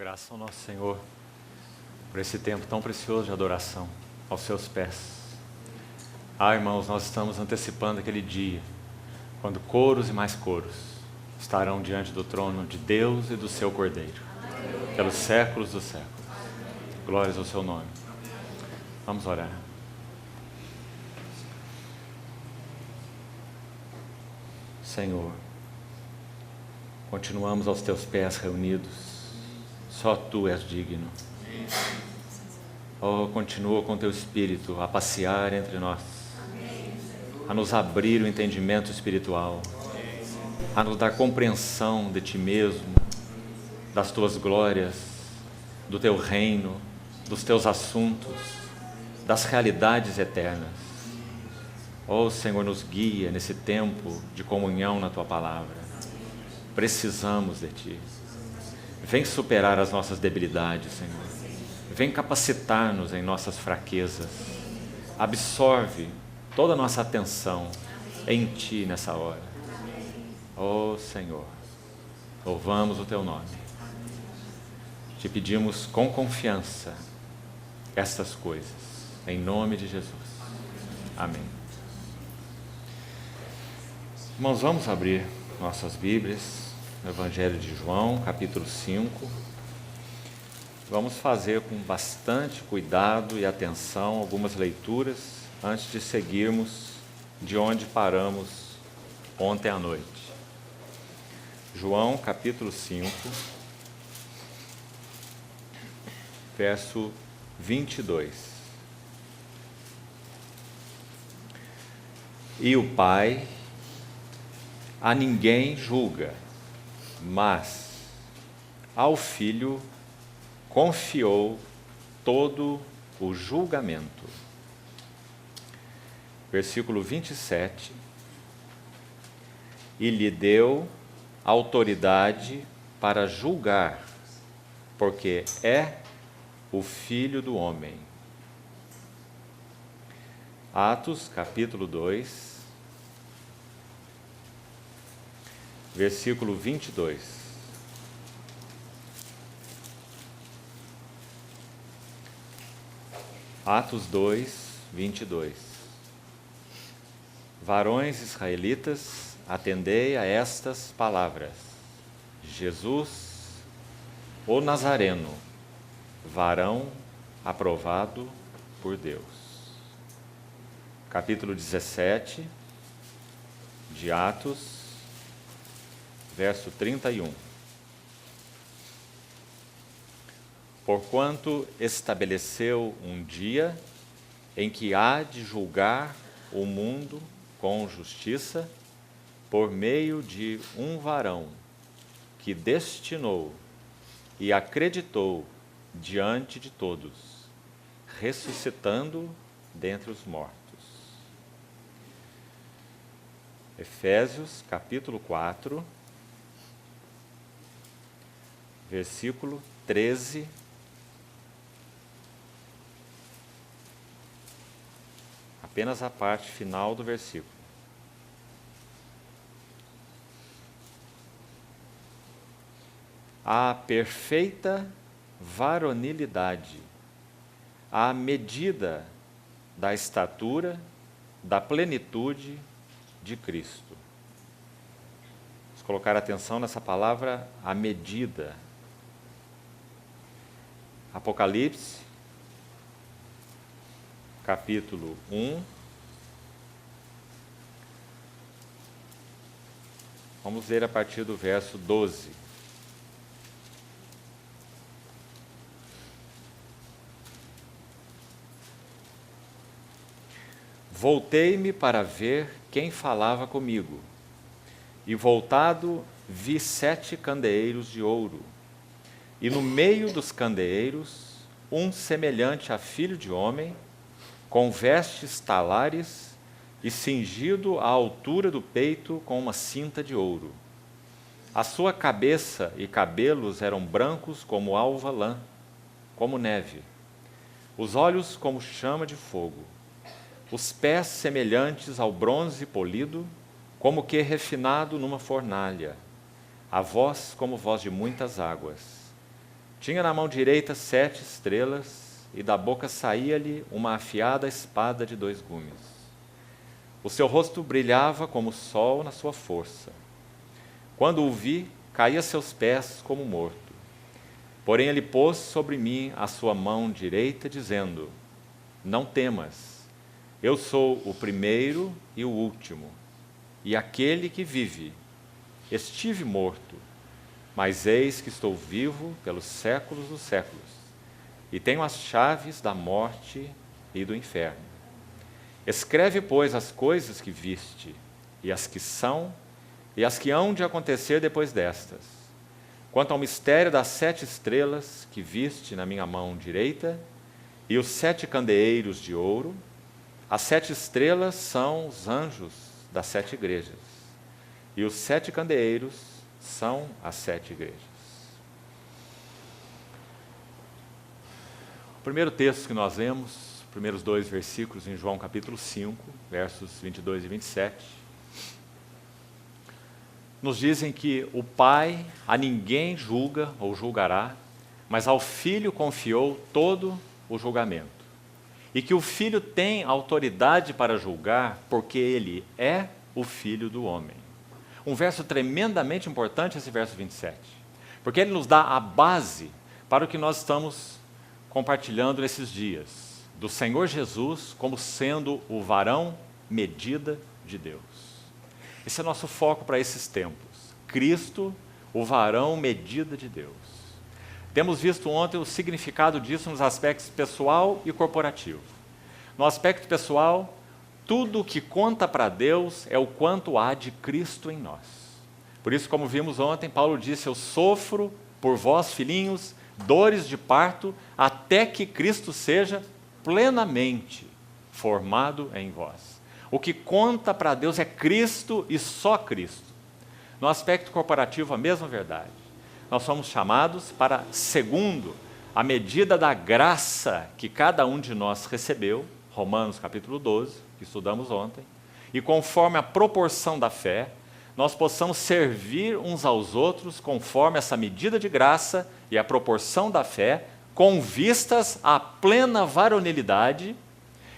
Graças ao nosso Senhor por esse tempo tão precioso de adoração aos seus pés. Irmãos, nós estamos antecipando aquele dia quando coros e mais coros estarão diante do trono de Deus e do seu Cordeiro, pelos séculos dos séculos. Glórias ao seu nome. Vamos orar. Senhor, continuamos aos teus pés reunidos. Só tu és digno. Oh, continua com teu Espírito a passear entre nós, a nos abrir o entendimento espiritual, a nos dar compreensão de ti mesmo, das tuas glórias, do teu reino, dos teus assuntos, das realidades eternas. Oh, Senhor, nos guia nesse tempo de comunhão na tua palavra. Precisamos de ti. Vem superar as nossas debilidades, Senhor. Vem capacitar-nos em nossas fraquezas. Absorve toda a nossa atenção em Ti nessa hora. Oh, Senhor, louvamos o Teu nome. Te pedimos com confiança estas coisas, em nome de Jesus. Amém. Irmãos, vamos abrir nossas Bíblias no Evangelho de João, capítulo 5. Vamos fazer com bastante cuidado e atenção algumas leituras antes de seguirmos de onde paramos ontem à noite. João, capítulo 5, verso 22. E o Pai a ninguém julga, mas ao Filho confiou todo o julgamento. Versículo 27. E lhe deu autoridade para julgar, porque é o Filho do homem. Atos, capítulo 2. Versículo 22. Atos 2, 22. Varões israelitas, atendei a estas palavras. Jesus, o Nazareno, varão aprovado por Deus. Capítulo 17 de Atos, verso 31. Porquanto estabeleceu um dia em que há de julgar o mundo com justiça, por meio de um varão que destinou e acreditou diante de todos, ressuscitando dentre os mortos. Efésios, capítulo 4, versículo 13. Apenas a parte final do versículo. A perfeita varonilidade, à medida da estatura, da plenitude de Cristo. Vamos colocar atenção nessa palavra, à medida. Apocalipse, capítulo 1. Vamos ler a partir do verso 12. Voltei-me para ver quem falava comigo, e voltado vi 7 candeeiros de ouro, e no meio dos candeeiros um semelhante a filho de homem, com vestes talares e cingido à altura do peito com uma cinta de ouro. A sua cabeça e cabelos eram brancos como alva lã, como neve, os olhos como chama de fogo, os pés semelhantes ao bronze polido, como que refinado numa fornalha, a voz como voz de muitas águas. Tinha na mão direita 7 estrelas, e da boca saía-lhe uma afiada espada de 2 gumes. O seu rosto brilhava como o sol na sua força. Quando o vi, caí a seus pés como morto. Porém ele pôs sobre mim a sua mão direita, dizendo: não temas, eu sou o primeiro e o último, e aquele que vive. Estive morto, mas eis que estou vivo pelos séculos dos séculos, e tenho as chaves da morte e do inferno. Escreve, pois, as coisas que viste, e as que são, e as que hão de acontecer depois destas. Quanto ao mistério das 7 estrelas que viste na minha mão direita, e os 7 candeeiros de ouro, as 7 estrelas são os anjos das 7 igrejas, e os 7 candeeiros são as 7 igrejas. O primeiro texto que nós lemos, os primeiros 2 versículos em João capítulo 5, versos 22 e 27, nos dizem que o Pai a ninguém julga ou julgará, mas ao Filho confiou todo o julgamento. E que o Filho tem autoridade para julgar porque ele é o Filho do homem. Um verso tremendamente importante, esse verso 27, porque ele nos dá a base para o que nós estamos compartilhando nesses dias, do Senhor Jesus como sendo o varão medida de Deus. Esse é nosso foco para esses tempos. Cristo, o varão medida de Deus. Temos visto ontem o significado disso nos aspectos pessoal e corporativo. No aspecto pessoal, tudo o que conta para Deus é o quanto há de Cristo em nós. Por isso, como vimos ontem, Paulo disse: eu sofro por vós, filhinhos, dores de parto, até que Cristo seja plenamente formado em vós. O que conta para Deus é Cristo e só Cristo. No aspecto corporativo, a mesma verdade. Nós somos chamados para, segundo a medida da graça que cada um de nós recebeu, Romanos capítulo 12, que estudamos ontem, e conforme a proporção da fé, nós possamos servir uns aos outros conforme essa medida de graça e a proporção da fé, com vistas à plena varonilidade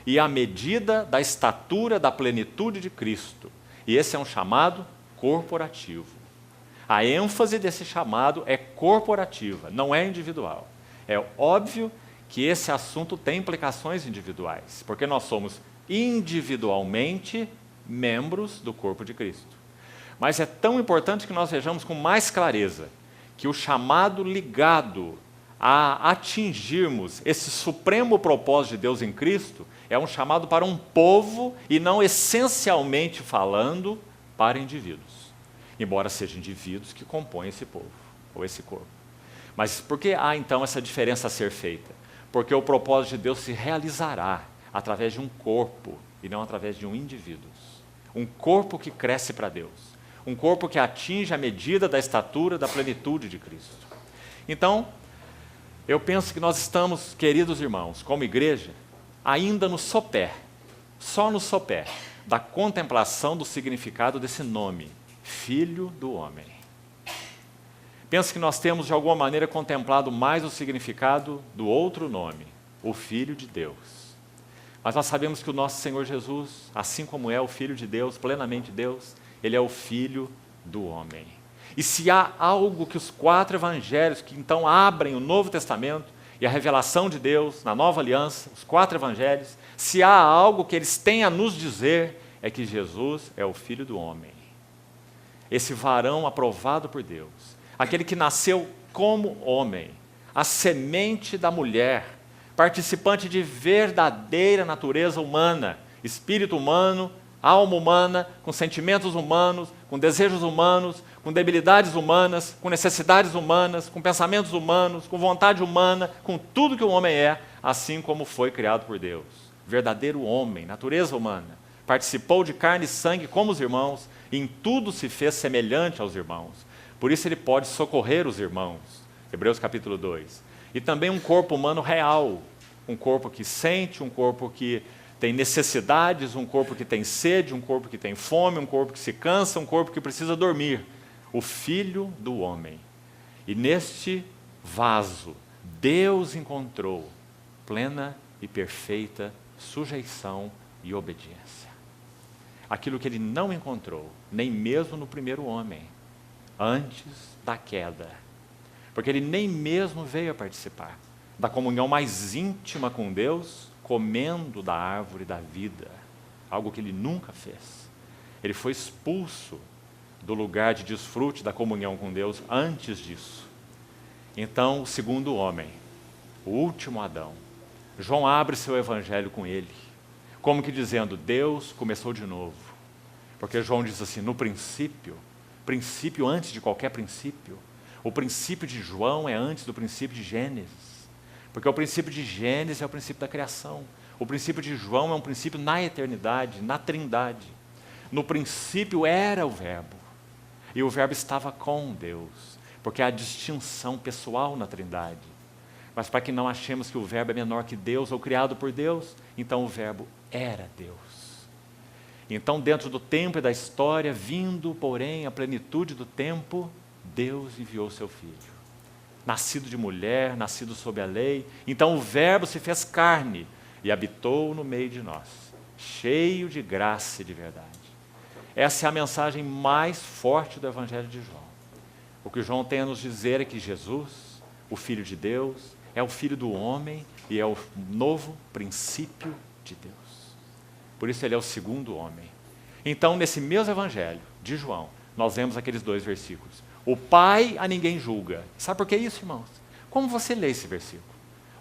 e à medida da estatura da plenitude de Cristo. E esse é um chamado corporativo. A ênfase desse chamado é corporativa, não é individual. É óbvio que esse assunto tem implicações individuais, porque nós somos individualmente membros do corpo de Cristo. Mas é tão importante que nós vejamos com mais clareza que o chamado ligado a atingirmos esse supremo propósito de Deus em Cristo é um chamado para um povo e não essencialmente falando para indivíduos. Embora sejam indivíduos que compõem esse povo, ou esse corpo. Mas por que há então essa diferença a ser feita? Porque o propósito de Deus se realizará através de um corpo e não através de um indivíduo. Um corpo que cresce para Deus. Um corpo que atinge a medida da estatura da plenitude de Cristo. Então, eu penso que nós estamos, queridos irmãos, como igreja, ainda no sopé, só no sopé, da contemplação do significado desse nome, Filho do Homem. Penso que nós temos, de alguma maneira, contemplado mais o significado do outro nome, o Filho de Deus. Mas nós sabemos que o nosso Senhor Jesus, assim como é o Filho de Deus, plenamente Deus, Ele é o Filho do Homem. E se há algo que os 4 evangelhos, que então abrem o Novo Testamento e a revelação de Deus na Nova Aliança, os 4 evangelhos, se há algo que eles têm a nos dizer, é que Jesus é o Filho do Homem. Esse varão aprovado por Deus, aquele que nasceu como homem, a semente da mulher, participante de verdadeira natureza humana, espírito humano, alma humana, com sentimentos humanos, com desejos humanos, com debilidades humanas, com necessidades humanas, com pensamentos humanos, com vontade humana, com tudo que o homem é, assim como foi criado por Deus. Verdadeiro homem, natureza humana, participou de carne e sangue como os irmãos, e em tudo se fez semelhante aos irmãos. Por isso ele pode socorrer os irmãos. Hebreus capítulo 2. E também um corpo humano real, um corpo que sente, um corpo que tem necessidades, um corpo que tem sede, um corpo que tem fome, um corpo que se cansa, um corpo que precisa dormir. O Filho do Homem. E neste vaso, Deus encontrou plena e perfeita sujeição e obediência. Aquilo que ele não encontrou, nem mesmo no primeiro homem, antes da queda. Porque ele nem mesmo veio a participar da comunhão mais íntima com Deus, comendo da árvore da vida, algo que ele nunca fez. Ele foi expulso do lugar de desfrute da comunhão com Deus antes disso. Então, o segundo homem, o último Adão, João abre seu evangelho com ele, como que dizendo, Deus começou de novo. Porque João diz assim, no princípio antes de qualquer princípio, o princípio de João é antes do princípio de Gênesis. Porque o princípio de Gênesis é o princípio da criação. O princípio de João é um princípio na eternidade, na trindade. No princípio era o Verbo. E o Verbo estava com Deus. Porque há distinção pessoal na trindade. Mas para que não achemos que o Verbo é menor que Deus ou criado por Deus, então o Verbo era Deus. Então, dentro do tempo e da história, vindo, porém, a plenitude do tempo, Deus enviou seu Filho. Nascido de mulher, nascido sob a lei. Então o Verbo se fez carne e habitou no meio de nós, cheio de graça e de verdade. Essa é a mensagem mais forte do Evangelho de João. O que João tem a nos dizer é que Jesus, o Filho de Deus, é o Filho do homem e é o novo princípio de Deus. Por isso ele é o segundo homem. Então, nesse mesmo Evangelho de João, nós vemos aqueles dois versículos. O Pai a ninguém julga. Sabe por que isso, irmãos? Como você lê esse versículo?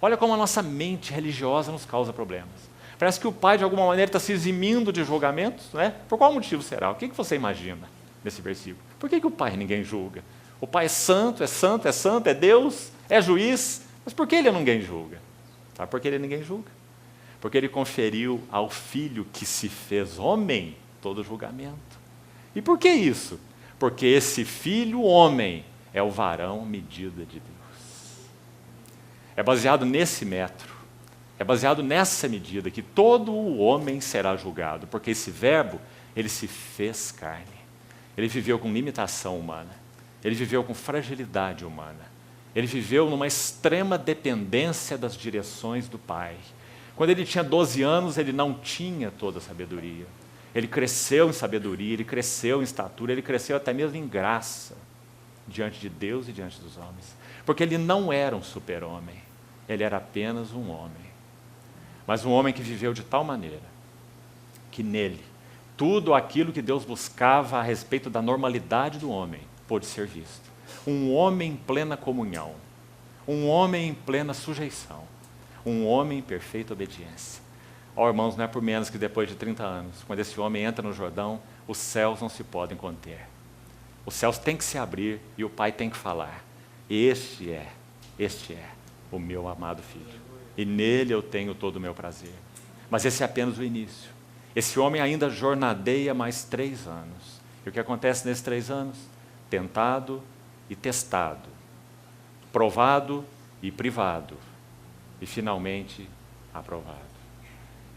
Olha como a nossa mente religiosa nos causa problemas. Parece que o Pai, de alguma maneira, está se eximindo de julgamentos, não é? Por qual motivo será? O que você imagina nesse versículo? Por que o Pai ninguém julga? O Pai é santo, é santo, é santo, é Deus, é juiz, mas por que ele ninguém julga? Sabe por que ele ninguém julga? Porque ele conferiu ao Filho que se fez homem todo julgamento. E por que isso? Porque esse Filho homem é o varão medida de Deus. É baseado nesse metro, é baseado nessa medida que todo o homem será julgado, porque esse Verbo, ele se fez carne. Ele viveu com limitação humana, ele viveu com fragilidade humana, ele viveu numa extrema dependência das direções do Pai. Quando ele tinha 12 anos, ele não tinha toda a sabedoria. Ele cresceu em sabedoria, ele cresceu em estatura, ele cresceu até mesmo em graça, diante de Deus e diante dos homens. Porque ele não era um super-homem, ele era apenas um homem. Mas um homem que viveu de tal maneira, que nele, tudo aquilo que Deus buscava a respeito da normalidade do homem, pôde ser visto. Um homem em plena comunhão, um homem em plena sujeição, um homem em perfeita obediência. Ó, irmãos, não é por menos que depois de 30 anos, quando esse homem entra no Jordão, os céus não se podem conter. Os céus têm que se abrir e o Pai tem que falar. Este é o meu amado Filho. E nele eu tenho todo o meu prazer. Mas esse é apenas o início. Esse homem ainda jornadeia mais 3 anos. E o que acontece nesses 3 anos? Tentado e testado. Provado e privado. E finalmente aprovado.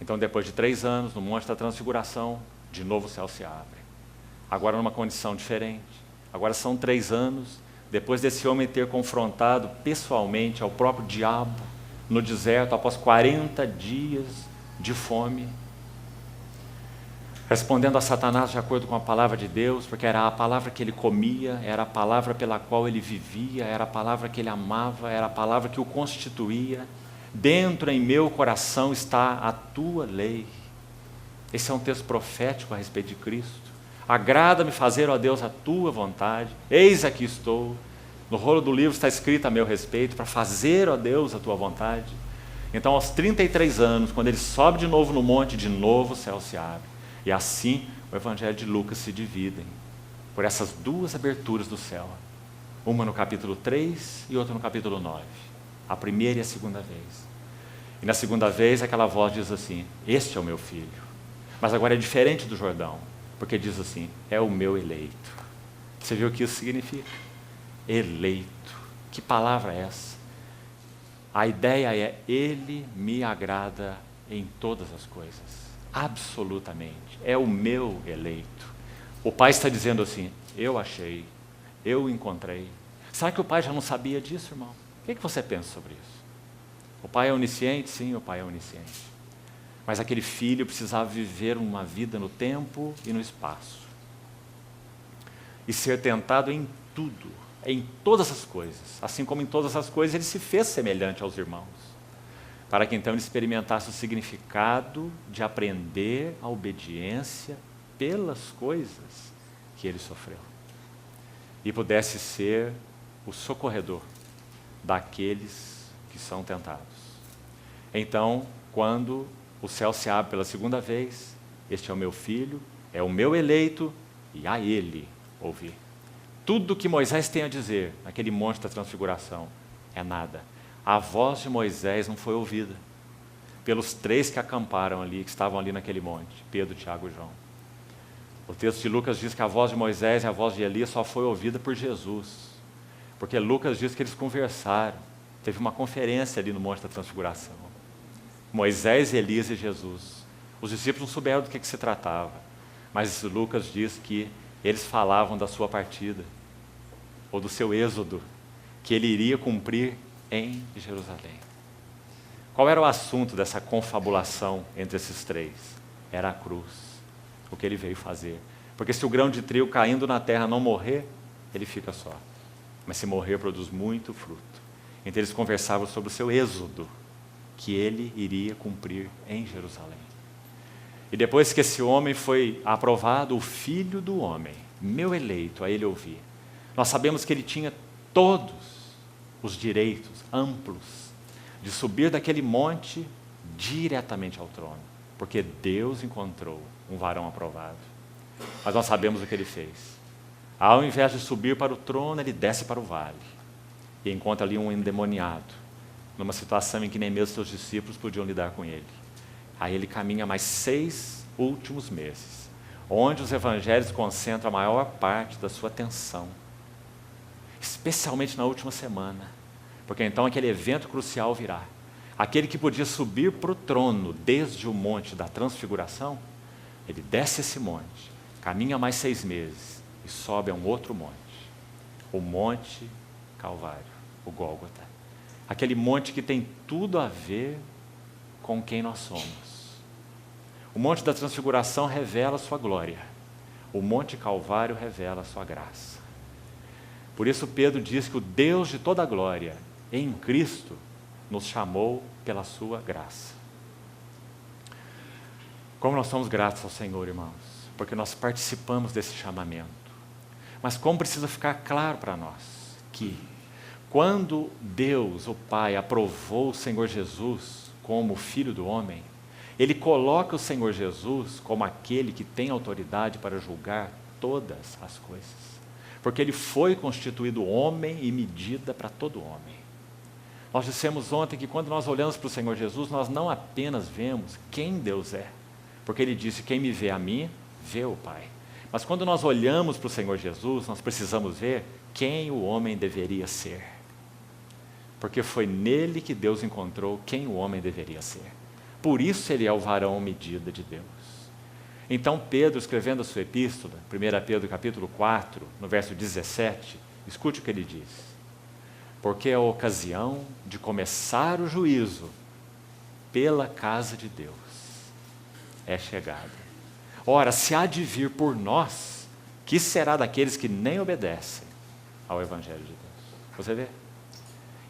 Então, depois de 3 anos, no Monte da Transfiguração, de novo o céu se abre. Agora numa condição diferente. Agora são 3 anos, depois desse homem ter confrontado pessoalmente ao próprio diabo no deserto, após 40 dias de fome, respondendo a Satanás de acordo com a palavra de Deus, porque era a palavra que ele comia, era a palavra pela qual ele vivia, era a palavra que ele amava, era a palavra que o constituía. Dentro em meu coração está a tua lei. Esse é um texto profético a respeito de Cristo. Agrada-me fazer, ó Deus, a tua vontade. Eis aqui estou. No rolo do livro está escrito a meu respeito, para fazer, ó Deus, a tua vontade. Então, aos 33 anos, quando ele sobe de novo no monte, de novo o céu se abre. E assim, o Evangelho de Lucas se dividem por essas 2 aberturas do céu. Uma no capítulo 3 e outra no capítulo 9. A primeira e a segunda vez. E na segunda vez aquela voz diz assim, este é o meu filho. Mas agora é diferente do Jordão, porque diz assim, é o meu eleito. Você viu o que isso significa? Eleito. Que palavra é essa? A ideia é, ele me agrada em todas as coisas. Absolutamente. É o meu eleito. O Pai está dizendo assim, eu achei, eu encontrei. Será que o Pai já não sabia disso, irmão? O que você pensa sobre isso? O pai é onisciente? Sim, o pai é onisciente. Mas aquele filho precisava viver uma vida no tempo e no espaço. E ser tentado em tudo, em todas as coisas. Assim como em todas as coisas ele se fez semelhante aos irmãos. Para que então ele experimentasse o significado de aprender a obediência pelas coisas que ele sofreu. E pudesse ser o socorredor daqueles que são tentados. Então, quando o céu se abre pela segunda vez, este é o meu filho, é o meu eleito, e a ele ouvi. Tudo que Moisés tem a dizer naquele monte da transfiguração é nada. A voz de Moisés não foi ouvida pelos 3 que acamparam ali, que estavam ali naquele monte, Pedro, Tiago e João. O texto de Lucas diz que a voz de Moisés e a voz de Elias só foi ouvida por Jesus, porque Lucas diz que eles conversaram, teve uma conferência ali no monte da transfiguração. Moisés, Elias e Jesus. Os discípulos não souberam do que se tratava, mas Lucas diz que eles falavam da sua partida, ou do seu êxodo, que ele iria cumprir em Jerusalém. Qual era o assunto dessa confabulação entre esses 3? Era a cruz, o que ele veio fazer. Porque se o grão de trigo caindo na terra não morrer, ele fica só. Mas se morrer, produz muito fruto. Então eles conversavam sobre o seu êxodo, que ele iria cumprir em Jerusalém. E depois que esse homem foi aprovado, o Filho do Homem, meu eleito, a ele ouvi. Nós sabemos que ele tinha todos os direitos amplos de subir daquele monte diretamente ao trono, porque Deus encontrou um varão aprovado. Mas nós sabemos o que ele fez. Ao invés de subir para o trono, ele desce para o vale e encontra ali um endemoniado, numa situação em que nem mesmo seus discípulos podiam lidar com ele. Aí ele caminha mais 6 últimos meses, onde os evangelhos concentram a maior parte da sua atenção, especialmente na última semana, porque então aquele evento crucial virá. Aquele que podia subir para o trono desde o monte da transfiguração, ele desce esse monte, caminha mais 6 meses e sobe a um outro monte, o Monte Calvário, o Gólgota. Aquele monte que tem tudo a ver com quem nós somos. O Monte da Transfiguração revela a sua glória, o Monte Calvário revela a sua graça. Por isso Pedro diz que o Deus de toda a glória, em Cristo, nos chamou pela sua graça. Como nós somos gratos ao Senhor, irmãos, porque nós participamos desse chamamento. Mas como precisa ficar claro para nós que, quando Deus, o Pai, aprovou o Senhor Jesus como Filho do Homem, Ele coloca o Senhor Jesus como aquele que tem autoridade para julgar todas as coisas. Porque Ele foi constituído homem e medida para todo homem. Nós dissemos ontem que quando nós olhamos para o Senhor Jesus, nós não apenas vemos quem Deus é, porque Ele disse, quem me vê a mim, vê o Pai. Mas quando nós olhamos para o Senhor Jesus, nós precisamos ver quem o homem deveria ser. Porque foi nele que Deus encontrou quem o homem deveria ser. Por isso Ele é o varão medida de Deus. Então Pedro, escrevendo a sua epístola, 1 Pedro capítulo 4, no verso 17, escute o que ele diz. Porque a ocasião de começar o juízo pela casa de Deus é chegada. Ora, se há de vir por nós, que será daqueles que nem obedecem ao Evangelho de Deus? Você vê?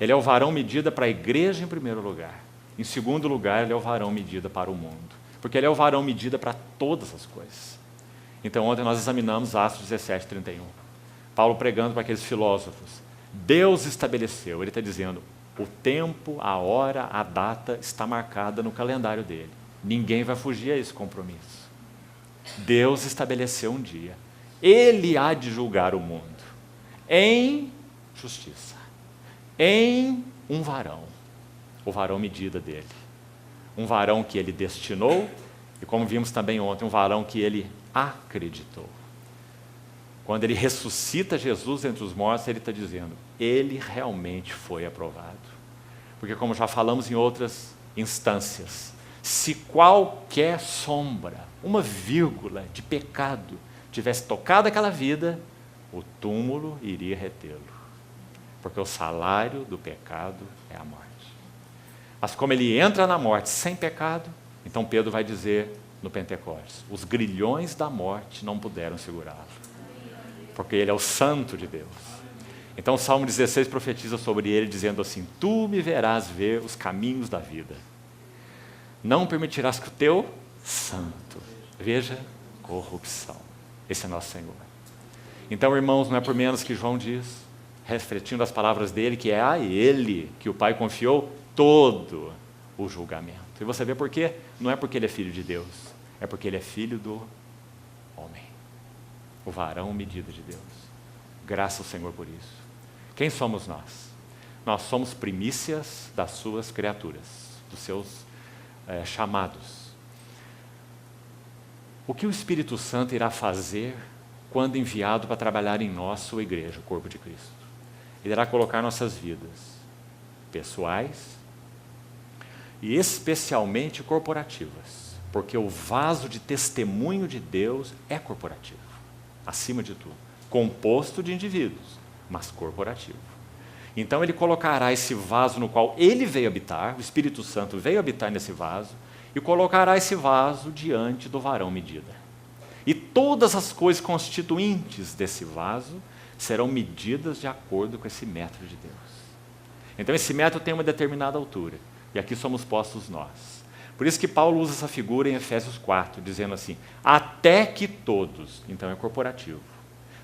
Ele é o varão medida para a igreja em primeiro lugar. Em segundo lugar, ele é o varão medida para o mundo. Porque ele é o varão medida para todas as coisas. Então, ontem nós examinamos Atos 17, 31. Paulo pregando para aqueles filósofos. Deus estabeleceu, ele está dizendo, o tempo, a hora, a data está marcada no calendário dele. Ninguém vai fugir a esse compromisso. Deus estabeleceu um dia. Ele há de julgar o mundo em justiça, em um varão, o varão medida dele. Um varão que ele destinou e, como vimos também ontem, um varão que ele acreditou. Quando ele ressuscita Jesus entre os mortos, ele está dizendo, ele realmente foi aprovado. Porque como já falamos em outras instâncias, se qualquer sombra, uma vírgula de pecado tivesse tocado aquela vida, o túmulo iria retê-lo. porque o salário do pecado é a morte. Mas como ele entra na morte sem pecado, então Pedro vai dizer no Pentecostes, os grilhões da morte não puderam segurá-lo, porque ele é o santo de Deus. Então o Salmo 16 profetiza sobre ele, dizendo assim, tu me verás ver os caminhos da vida, não permitirás que o teu santo veja corrupção. Esse é nosso Senhor. Então, irmãos, não é por menos que João diz, refletindo as palavras dele, que é a ele que o Pai confiou todo o julgamento. E você vê por quê? Não é porque ele é filho de Deus, é porque ele é filho do homem, o varão medida de Deus. Graças ao Senhor por isso. Quem somos nós? Nós somos primícias das suas criaturas, dos seus chamados. O que o Espírito Santo irá fazer quando enviado para trabalhar em nós, sua igreja, o corpo de Cristo? Ele irá colocar nossas vidas pessoais e especialmente corporativas, porque o vaso de testemunho de Deus é corporativo, acima de tudo, composto de indivíduos, mas corporativo. Então ele colocará esse vaso no qual ele veio habitar, o Espírito Santo veio habitar nesse vaso, e colocará esse vaso diante do varão medida. E todas as coisas constituintes desse vaso serão medidas de acordo com esse metro de Deus. Então esse metro tem uma determinada altura, e aqui somos postos nós. Por isso que Paulo usa essa figura em Efésios 4, dizendo assim, até que todos, então é corporativo,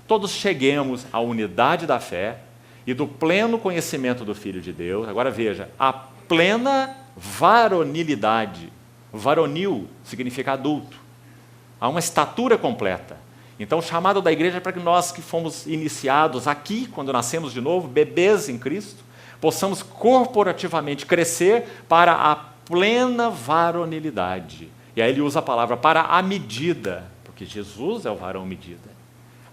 todos cheguemos à unidade da fé e do pleno conhecimento do Filho de Deus. Agora veja, a plena varonilidade. Varonil significa adulto. Há uma estatura completa. Então o chamado da igreja é para que nós que fomos iniciados aqui, quando nascemos de novo, bebês em Cristo, possamos corporativamente crescer para a plena varonilidade. E aí ele usa a palavra para a medida, porque Jesus é o varão medida.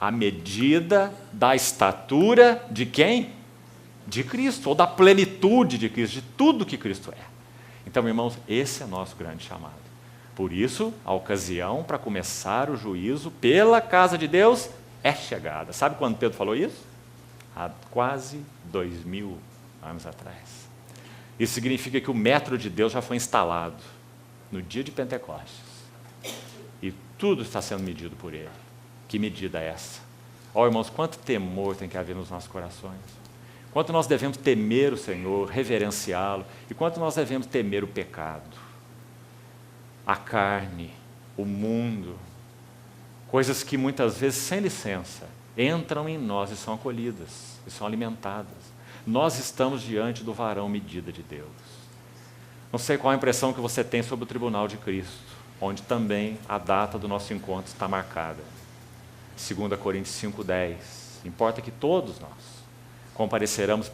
A medida da estatura de quem? De Cristo, ou da plenitude de Cristo, de tudo que Cristo é. Então, irmãos, esse é nosso grande chamado. Por isso, a ocasião para começar o juízo pela casa de Deus é chegada. Sabe quando Pedro falou isso? Há quase 2000 anos atrás. Isso significa que o metro de Deus já foi instalado no dia de Pentecostes. E tudo está sendo medido por ele. Que medida é essa? Ó, irmãos, quanto temor tem que haver nos nossos corações. Quanto nós devemos temer o Senhor, reverenciá-lo, e quanto nós devemos temer o pecado, a carne, o mundo, coisas que muitas vezes, sem licença, entram em nós e são acolhidas, e são alimentadas. Nós estamos diante do varão medida de Deus. Não sei qual a impressão que você tem sobre o tribunal de Cristo, onde também a data do nosso encontro está marcada. 2 Coríntios 5:10. Importa que todos nós compareçamos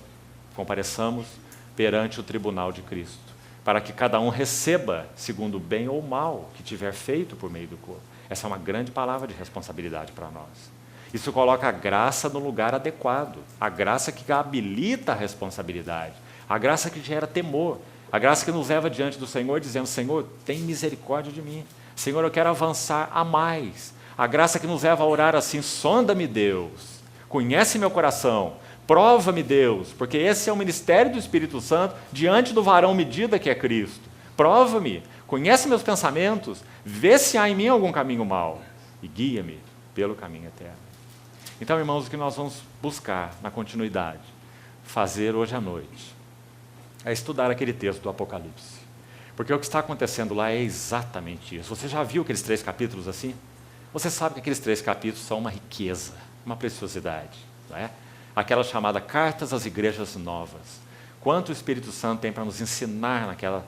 perante o tribunal de Cristo, para que cada um receba segundo o bem ou mal que tiver feito por meio do corpo. Essa é uma grande palavra de responsabilidade para nós. Isso coloca a graça no lugar adequado, a graça que habilita a responsabilidade, a graça que gera temor, a graça que nos leva diante do Senhor dizendo, Senhor, tem misericórdia de mim. Senhor, eu quero avançar a mais. A graça que nos leva a orar assim, sonda-me Deus, conhece meu coração, prova-me Deus, porque esse é o ministério do Espírito Santo diante do varão medida que é Cristo. Prova-me, conhece meus pensamentos, vê se há em mim algum caminho mau e guia-me pelo caminho eterno. Então, irmãos, o que nós vamos buscar na continuidade, fazer hoje à noite, é estudar aquele texto do Apocalipse. Porque o que está acontecendo lá é exatamente isso. Você já viu aqueles 3 capítulos assim? Você sabe que aqueles 3 capítulos são uma riqueza, uma preciosidade, não é? Aquela chamada Cartas às Igrejas Novas. Quanto o Espírito Santo tem para nos ensinar naquelas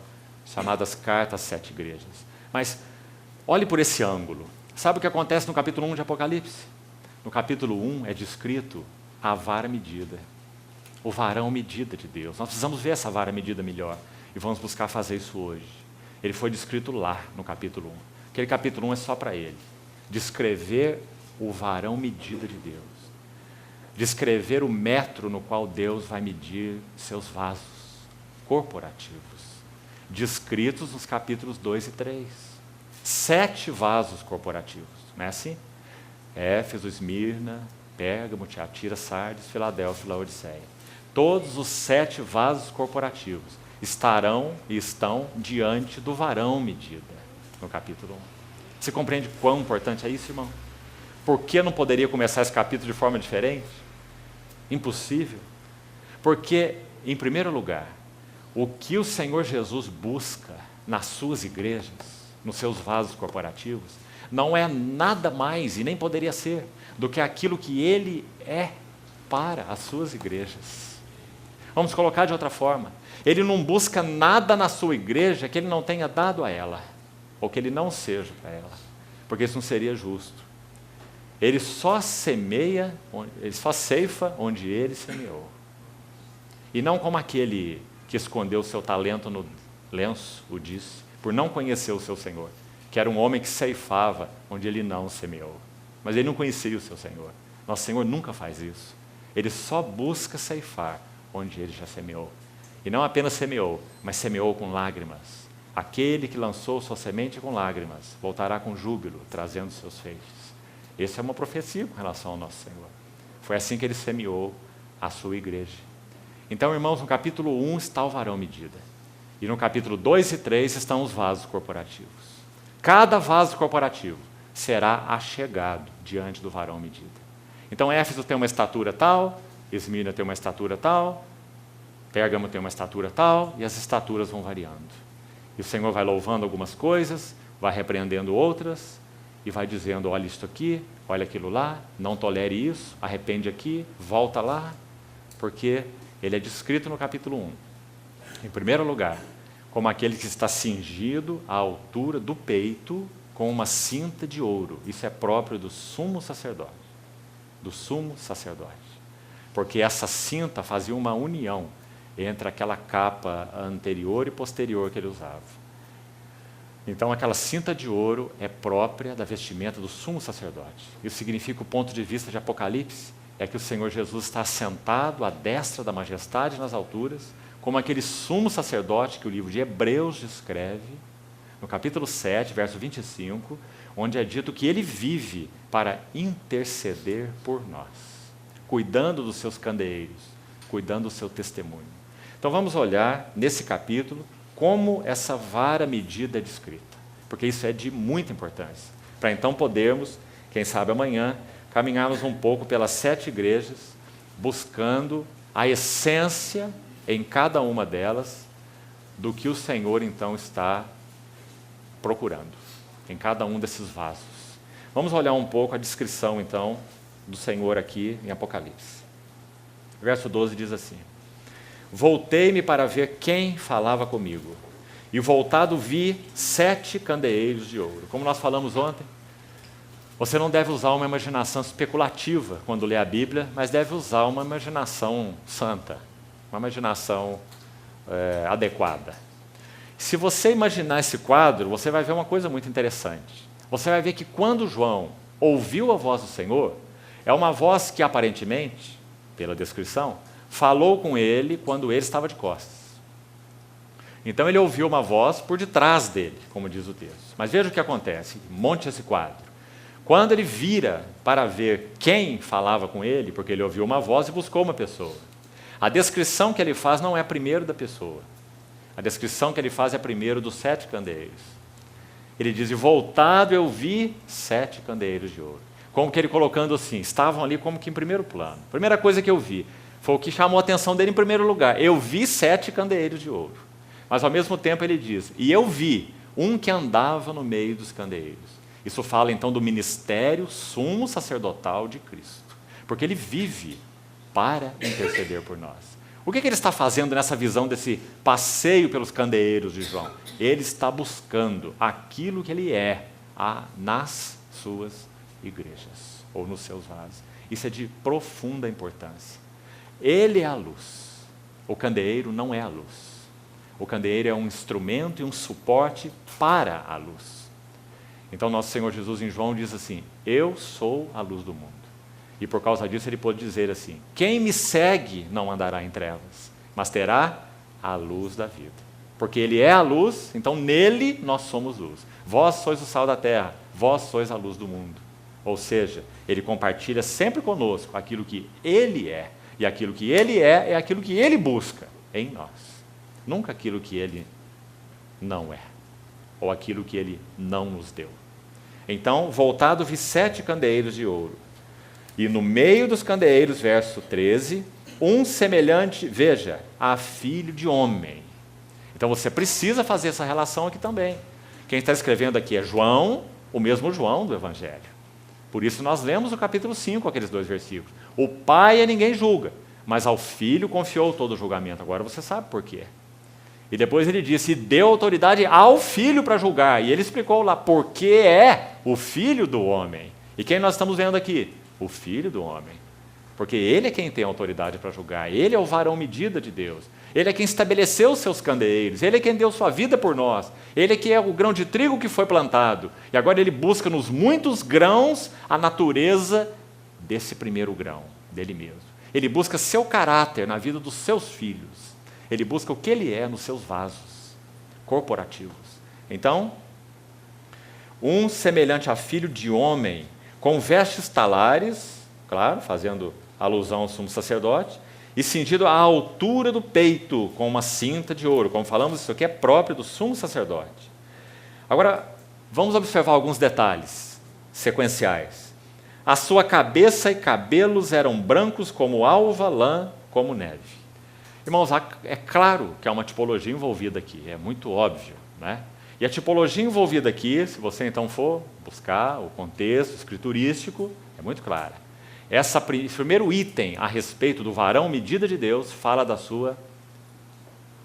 chamadas Cartas às 7 igrejas. Mas olhe por esse ângulo. Sabe o que acontece no capítulo 1 de Apocalipse? No capítulo 1 é descrito a vara medida, o varão medida de Deus. Nós precisamos ver essa vara medida melhor e vamos buscar fazer isso hoje. Ele foi descrito lá no capítulo 1. Aquele capítulo 1 é só para ele. Descrever o varão medida de Deus. Descrever o metro no qual Deus vai medir seus vasos corporativos. Descritos nos capítulos 2 e 3. 7 vasos corporativos, não é assim? Éfeso, Esmirna, Pérgamo, Tiatira, Sardes, Filadélfia e Laodiceia. todos os 7 vasos corporativos estarão e estão diante do varão medida, no capítulo 1. Você compreende quão importante é isso, irmão? Por que não poderia começar esse capítulo de forma diferente? Impossível. Porque, em primeiro lugar, o que o Senhor Jesus busca nas suas igrejas, nos seus vasos corporativos, não é nada mais, e nem poderia ser, do que aquilo que Ele é para as suas igrejas. Vamos colocar de outra forma. Ele não busca nada na sua igreja que Ele não tenha dado a ela, ou que Ele não seja para ela, porque isso não seria justo. Ele só semeia, Ele só ceifa onde Ele semeou. E não como aquele que escondeu o seu talento no lenço, o disse, por não conhecer o seu Senhor, que era um homem que ceifava onde Ele não semeou. Mas ele não conhecia o seu Senhor. Nosso Senhor nunca faz isso. Ele só busca ceifar onde Ele já semeou. E não apenas semeou, mas semeou com lágrimas. Aquele que lançou sua semente com lágrimas, voltará com júbilo, trazendo seus feixes. Essa é uma profecia com relação ao nosso Senhor. Foi assim que Ele semeou a sua igreja. Então, irmãos, no capítulo 1 está o varão medida. E no capítulo 2 e 3 estão os vasos corporativos. Cada vaso corporativo será achegado diante do varão medida. Então, Éfeso tem uma estatura tal, Esmirna tem uma estatura tal, Pérgamo tem uma estatura tal, e as estaturas vão variando. E o Senhor vai louvando algumas coisas, vai repreendendo outras, e vai dizendo, olha isto aqui, olha aquilo lá, não tolere isso, arrepende aqui, volta lá, porque ele é descrito no capítulo 1. Em primeiro lugar, como aquele que está cingido à altura do peito com uma cinta de ouro. Isso é próprio do sumo sacerdote. Do sumo sacerdote. Porque essa cinta fazia uma união entre aquela capa anterior e posterior que ele usava. Então, aquela cinta de ouro é própria da vestimenta do sumo sacerdote. Isso significa, o ponto de vista de Apocalipse, é que o Senhor Jesus está sentado à destra da majestade nas alturas, como aquele sumo sacerdote que o livro de Hebreus descreve, no capítulo 7, verso 25, onde é dito que ele vive para interceder por nós, cuidando dos seus candeeiros, cuidando do seu testemunho. Então vamos olhar nesse capítulo como essa vara medida é descrita, porque isso é de muita importância, para então podermos, quem sabe amanhã, caminharmos um pouco pelas 7 igrejas, buscando a essência em cada uma delas do que o Senhor então está procurando, em cada um desses vasos. Vamos olhar um pouco a descrição então do Senhor aqui em Apocalipse. Verso 12 diz assim: voltei-me para ver quem falava comigo, e voltado vi 7 candeeiros de ouro. Como nós falamos ontem, você não deve usar uma imaginação especulativa quando lê a Bíblia, mas deve usar uma imaginação santa, uma imaginação adequada. Se você imaginar esse quadro, você vai ver uma coisa muito interessante. Você vai ver que quando João ouviu a voz do Senhor, é uma voz que aparentemente, pela descrição, falou com ele quando ele estava de costas. Então ele ouviu uma voz por detrás dele, como diz o texto. Mas veja o que acontece, monte esse quadro. Quando ele vira para ver quem falava com ele, porque ele ouviu uma voz e buscou uma pessoa, a descrição que ele faz não é primeiro da pessoa. A descrição que ele faz é primeiro dos 7 candeeiros. Ele diz, e voltado eu vi 7 candeeiros de ouro. Como que ele colocando assim, estavam ali como que em primeiro plano. A primeira coisa que eu vi, foi o que chamou a atenção dele em primeiro lugar. Eu vi 7 candeeiros de ouro. Mas ao mesmo tempo ele diz, e eu vi um que andava no meio dos candeeiros. Isso fala então do ministério sumo sacerdotal de Cristo. Porque ele vive para interceder por nós. O que ele está fazendo nessa visão desse passeio pelos candeeiros de João? Ele está buscando aquilo que ele é nas suas igrejas, ou nos seus vasos. Isso é de profunda importância. Ele é a luz. O candeeiro não é a luz. O candeeiro é um instrumento e um suporte para a luz. Então, nosso Senhor Jesus em João diz assim, eu sou a luz do mundo. E por causa disso ele pôde dizer assim, quem me segue não andará em trevas, mas terá a luz da vida. Porque ele é a luz, então nele nós somos luz. Vós sois o sal da terra, vós sois a luz do mundo. Ou seja, ele compartilha sempre conosco aquilo que ele é. E aquilo que Ele é aquilo que Ele busca em nós. Nunca aquilo que Ele não é, ou aquilo que Ele não nos deu. Então, voltado, vi 7 candeeiros de ouro. E no meio dos candeeiros, verso 13, um semelhante, veja, a filho de homem. Então você precisa fazer essa relação aqui também. Quem está escrevendo aqui é João, o mesmo João do Evangelho. Por isso nós lemos o capítulo 5, aqueles 2 versículos. O Pai a ninguém julga, mas ao Filho confiou todo o julgamento. Agora você sabe por quê. E depois ele disse, e deu autoridade ao Filho para julgar. E ele explicou lá, porque é o Filho do homem. E quem nós estamos vendo aqui? O Filho do homem. Porque ele é quem tem autoridade para julgar. Ele é o varão medida de Deus. Ele é quem estabeleceu os seus candeeiros. Ele é quem deu sua vida por nós. Ele é que é o grão de trigo que foi plantado. E agora ele busca nos muitos grãos a natureza desse primeiro grão, dele mesmo. Ele busca seu caráter na vida dos seus filhos. Ele busca o que ele é nos seus vasos corporativos. Então, um semelhante a filho de homem, com vestes talares, claro, fazendo alusão ao sumo sacerdote, e cingido à altura do peito, com uma cinta de ouro. Como falamos, isso aqui é próprio do sumo sacerdote. Agora, vamos observar alguns detalhes sequenciais. A sua cabeça e cabelos eram brancos como alva, lã, como neve. Irmãos, é claro que há uma tipologia envolvida aqui, é muito óbvio, né? E a tipologia envolvida aqui, se você então for buscar o contexto escriturístico, é muito clara. Esse primeiro item a respeito do varão medida de Deus fala da sua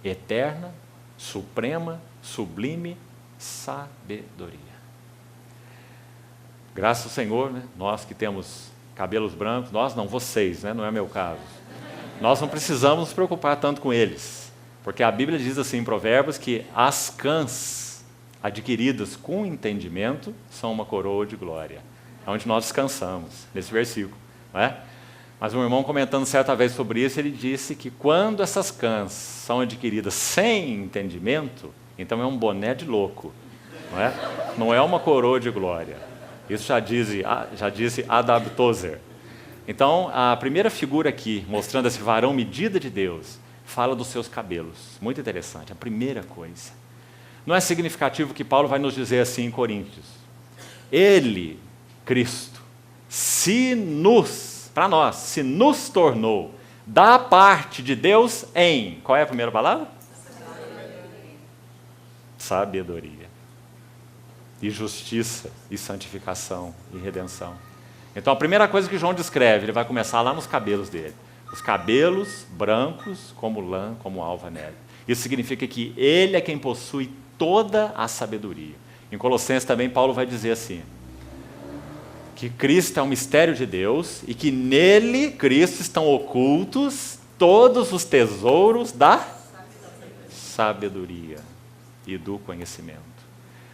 eterna, suprema, sublime sabedoria. Graças ao Senhor, né? Nós que temos cabelos brancos, nós não, vocês, né? Não é meu caso. Nós não precisamos nos preocupar tanto com eles, porque a Bíblia diz assim em Provérbios que as cãs adquiridas com entendimento são uma coroa de glória. É onde nós descansamos, nesse versículo. Não é? Mas um irmão comentando certa vez sobre isso, ele disse que quando essas cãs são adquiridas sem entendimento, então é um boné de louco, não é? Não é uma coroa de glória. Isso já disse A.W. Tozer. Então, a primeira figura aqui, mostrando esse varão medida de Deus, fala dos seus cabelos. Muito interessante, a primeira coisa. Não é significativo que Paulo vai nos dizer assim em Coríntios. Ele, Cristo, para nós, se nos tornou da parte de Deus em, qual é a primeira palavra? Sabedoria. E justiça, e santificação, e redenção. Então a primeira coisa que João descreve, ele vai começar lá nos cabelos dele. Os cabelos brancos como lã, como alva neve. Isso significa que ele é quem possui toda a sabedoria. Em Colossenses também Paulo vai dizer assim, que Cristo é um mistério de Deus e que nele, Cristo, estão ocultos todos os tesouros da sabedoria e do conhecimento.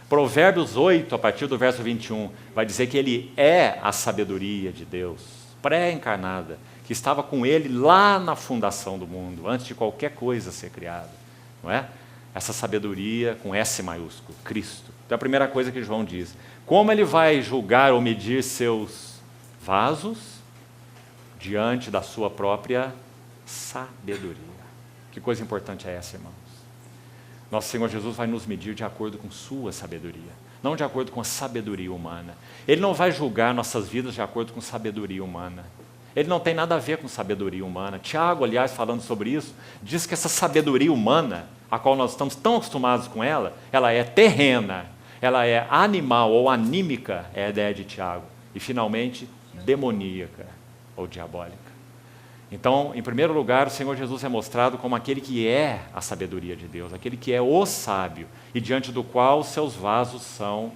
Provérbios 8, a partir do verso 21, vai dizer que ele é a sabedoria de Deus, pré-encarnada, que estava com ele lá na fundação do mundo, antes de qualquer coisa ser criada. Não é? Essa sabedoria com S maiúsculo, Cristo. Então a primeira coisa que João diz, como ele vai julgar ou medir seus vasos diante da sua própria sabedoria. Que coisa importante é essa, irmãos? Nosso Senhor Jesus vai nos medir de acordo com sua sabedoria, não de acordo com a sabedoria humana. Ele não vai julgar nossas vidas de acordo com sabedoria humana. Ele não tem nada a ver com sabedoria humana. Tiago, aliás, falando sobre isso, diz que essa sabedoria humana, a qual nós estamos tão acostumados com ela é terrena, ela é animal ou anímica, é a ideia de Tiago. E, finalmente, demoníaca ou diabólica. Então, em primeiro lugar, o Senhor Jesus é mostrado como aquele que é a sabedoria de Deus, aquele que é o sábio, e diante do qual seus vasos são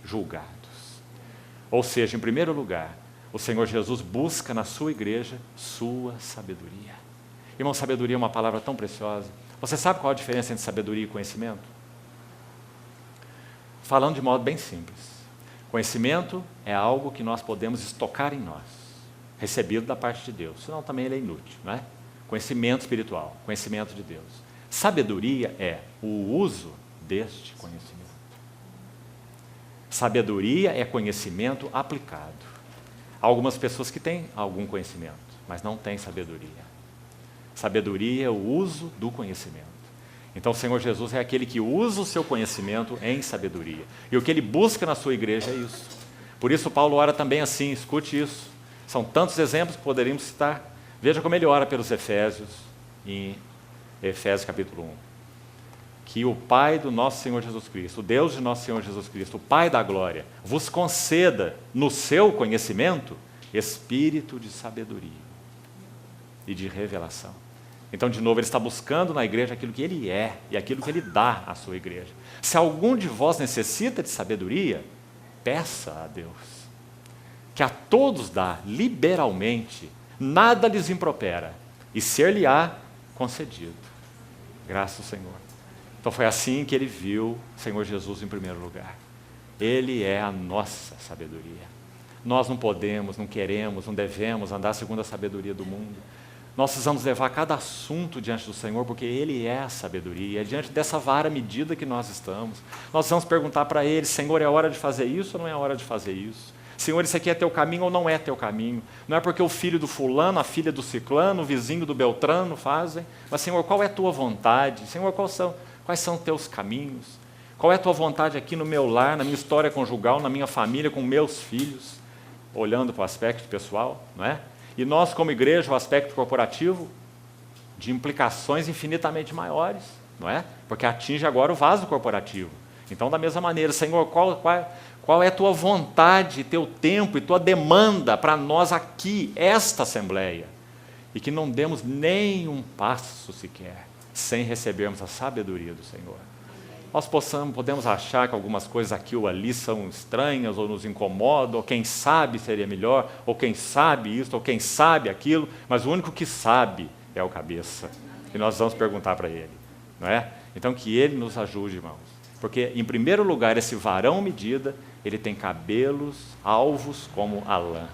julgados. Ou seja, em primeiro lugar, o Senhor Jesus busca na sua igreja sua sabedoria. Irmão, sabedoria é uma palavra tão preciosa. Você sabe qual a diferença entre sabedoria e conhecimento? Falando de modo bem simples. Conhecimento é algo que nós podemos estocar em nós, recebido da parte de Deus, senão também ele é inútil, não é? Conhecimento espiritual, conhecimento de Deus. Sabedoria é o uso deste conhecimento. Sabedoria é conhecimento aplicado. Há algumas pessoas que têm algum conhecimento, mas não tem sabedoria. Sabedoria é o uso do conhecimento. Então o Senhor Jesus é aquele que usa o seu conhecimento em sabedoria. E o que Ele busca na sua igreja é isso. Por isso Paulo ora também assim, escute isso. São tantos exemplos que poderíamos citar. Veja como ele ora pelos Efésios, em Efésios capítulo 1. Que o Pai do nosso Senhor Jesus Cristo, o Deus de nosso Senhor Jesus Cristo, o Pai da glória, vos conceda no seu conhecimento espírito de sabedoria e de revelação. Então, de novo, ele está buscando na igreja aquilo que ele é e aquilo que ele dá à sua igreja. Se algum de vós necessita de sabedoria, peça a Deus, que a todos dá liberalmente, nada lhes impropera, e ser-lhe-á concedido. Graças ao Senhor. Então foi assim que ele viu o Senhor Jesus em primeiro lugar. Ele é a nossa sabedoria. Nós não podemos, não queremos, não devemos andar segundo a sabedoria do mundo. Nós precisamos levar cada assunto diante do Senhor, porque Ele é a sabedoria. É diante dessa vara medida que nós estamos. Nós vamos perguntar para Ele, Senhor, é hora de fazer isso ou não é hora de fazer isso? Senhor, isso aqui é teu caminho ou não é teu caminho? Não é porque o filho do fulano, a filha do ciclano, o vizinho do beltrano fazem, mas, Senhor, qual é a tua vontade? Senhor, quais são os teus caminhos? Qual é a tua vontade aqui no meu lar, na minha história conjugal, na minha família, com meus filhos? Olhando para o aspecto pessoal, não é? E nós, como igreja, o aspecto corporativo, de implicações infinitamente maiores, não é? Porque atinge agora o vaso corporativo. Então, da mesma maneira, Senhor, qual é a tua vontade, teu tempo e tua demanda para nós aqui, esta Assembleia? E que não demos nem um passo sequer sem recebermos a sabedoria do Senhor. Nós podemos achar que algumas coisas aqui ou ali são estranhas, ou nos incomodam, ou quem sabe seria melhor, ou quem sabe isso, ou quem sabe aquilo, mas o único que sabe é o cabeça. E nós vamos perguntar para Ele, não é? Então que Ele nos ajude, irmãos. Porque, em primeiro lugar, esse varão medida, ele tem cabelos alvos como a lã,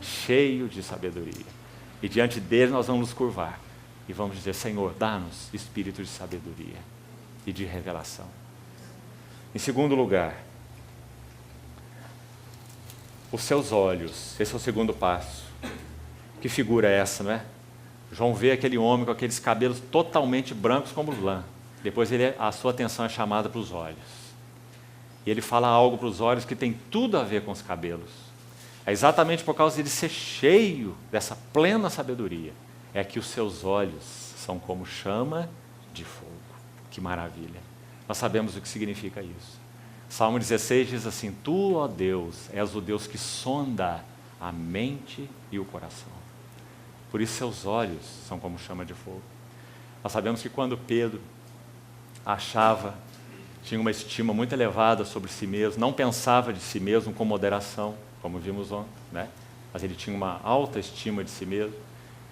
cheio de sabedoria. E diante dele nós vamos nos curvar e vamos dizer, Senhor, dá-nos espírito de sabedoria e de revelação. Em segundo lugar, os seus olhos. Esse é o segundo passo. Que figura é essa, não é? João vê aquele homem com aqueles cabelos totalmente brancos como lã. Depois a sua atenção é chamada para os olhos. E ele fala algo para os olhos que tem tudo a ver com os cabelos. É exatamente por causa de ele ser cheio dessa plena sabedoria. É que os seus olhos são como chama de fogo. Que maravilha. Nós sabemos o que significa isso. Salmo 16 diz assim, Tu, ó Deus, és o Deus que sonda a mente e o coração. Por isso seus olhos são como chama de fogo. Nós sabemos que quando Pedro tinha uma estima muito elevada sobre si mesmo, não pensava de si mesmo com moderação, como vimos ontem, né? Mas ele tinha uma alta estima de si mesmo.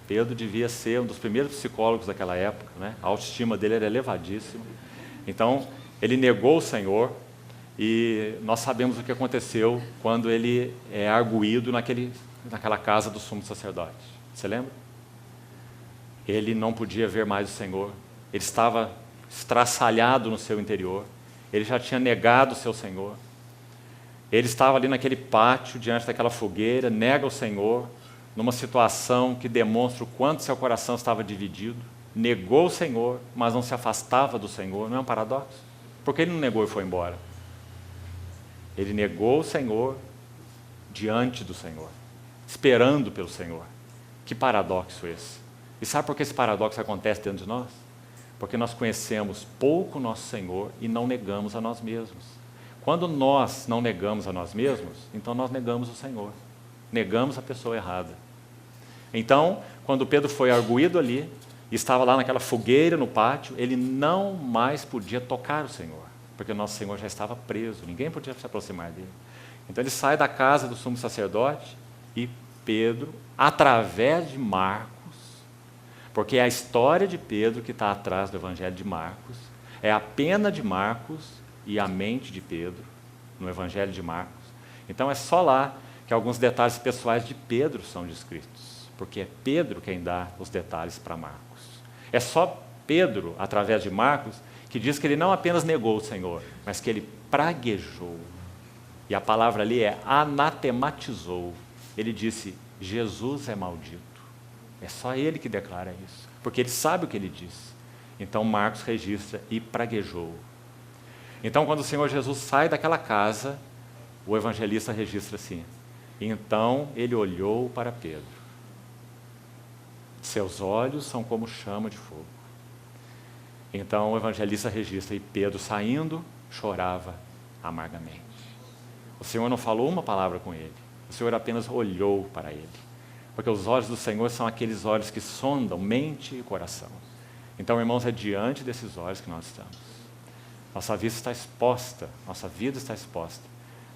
Pedro devia ser um dos primeiros psicólogos daquela época, né? A autoestima dele era elevadíssima. Então, ele negou o Senhor e nós sabemos o que aconteceu quando ele é arguído naquela casa do sumo sacerdote. Você lembra? Ele não podia ver mais o Senhor. Ele estava estraçalhado no seu interior. Ele já tinha negado o seu Senhor. Ele estava ali naquele pátio, diante daquela fogueira, nega o Senhor, numa situação que demonstra o quanto seu coração estava dividido. Negou o Senhor, mas não se afastava do Senhor. Não é um paradoxo? Por que ele não negou e foi embora? Ele negou o Senhor diante do Senhor, esperando pelo Senhor. Que paradoxo esse? E sabe por que esse paradoxo acontece dentro de nós? Porque nós conhecemos pouco o nosso Senhor e não negamos a nós mesmos. Quando nós não negamos a nós mesmos, então nós negamos o Senhor. Negamos a pessoa errada. Então, quando Pedro foi arguído ali, e estava lá naquela fogueira no pátio, ele não mais podia tocar o Senhor, porque o nosso Senhor já estava preso, ninguém podia se aproximar dele. Então ele sai da casa do sumo sacerdote e Pedro, através de Marcos, porque é a história de Pedro que está atrás do Evangelho de Marcos, é a pena de Marcos e a mente de Pedro no Evangelho de Marcos. Então é só lá que alguns detalhes pessoais de Pedro são descritos, porque é Pedro quem dá os detalhes para Marcos. É só Pedro, através de Marcos, que diz que ele não apenas negou o Senhor, mas que ele praguejou. E a palavra ali é anatematizou. Ele disse, Jesus é maldito. É só ele que declara isso, porque ele sabe o que ele diz. Então Marcos registra: e praguejou. Então, quando o Senhor Jesus sai daquela casa, o evangelista registra assim: então ele olhou para Pedro. Seus olhos são como chama de fogo. Então o evangelista registra: e Pedro, saindo, chorava amargamente. O Senhor não falou uma palavra com ele, o Senhor apenas olhou para ele. Porque os olhos do Senhor são aqueles olhos que sondam mente e coração. Então, irmãos, é diante desses olhos que nós estamos. Nossa vista está exposta, nossa vida está exposta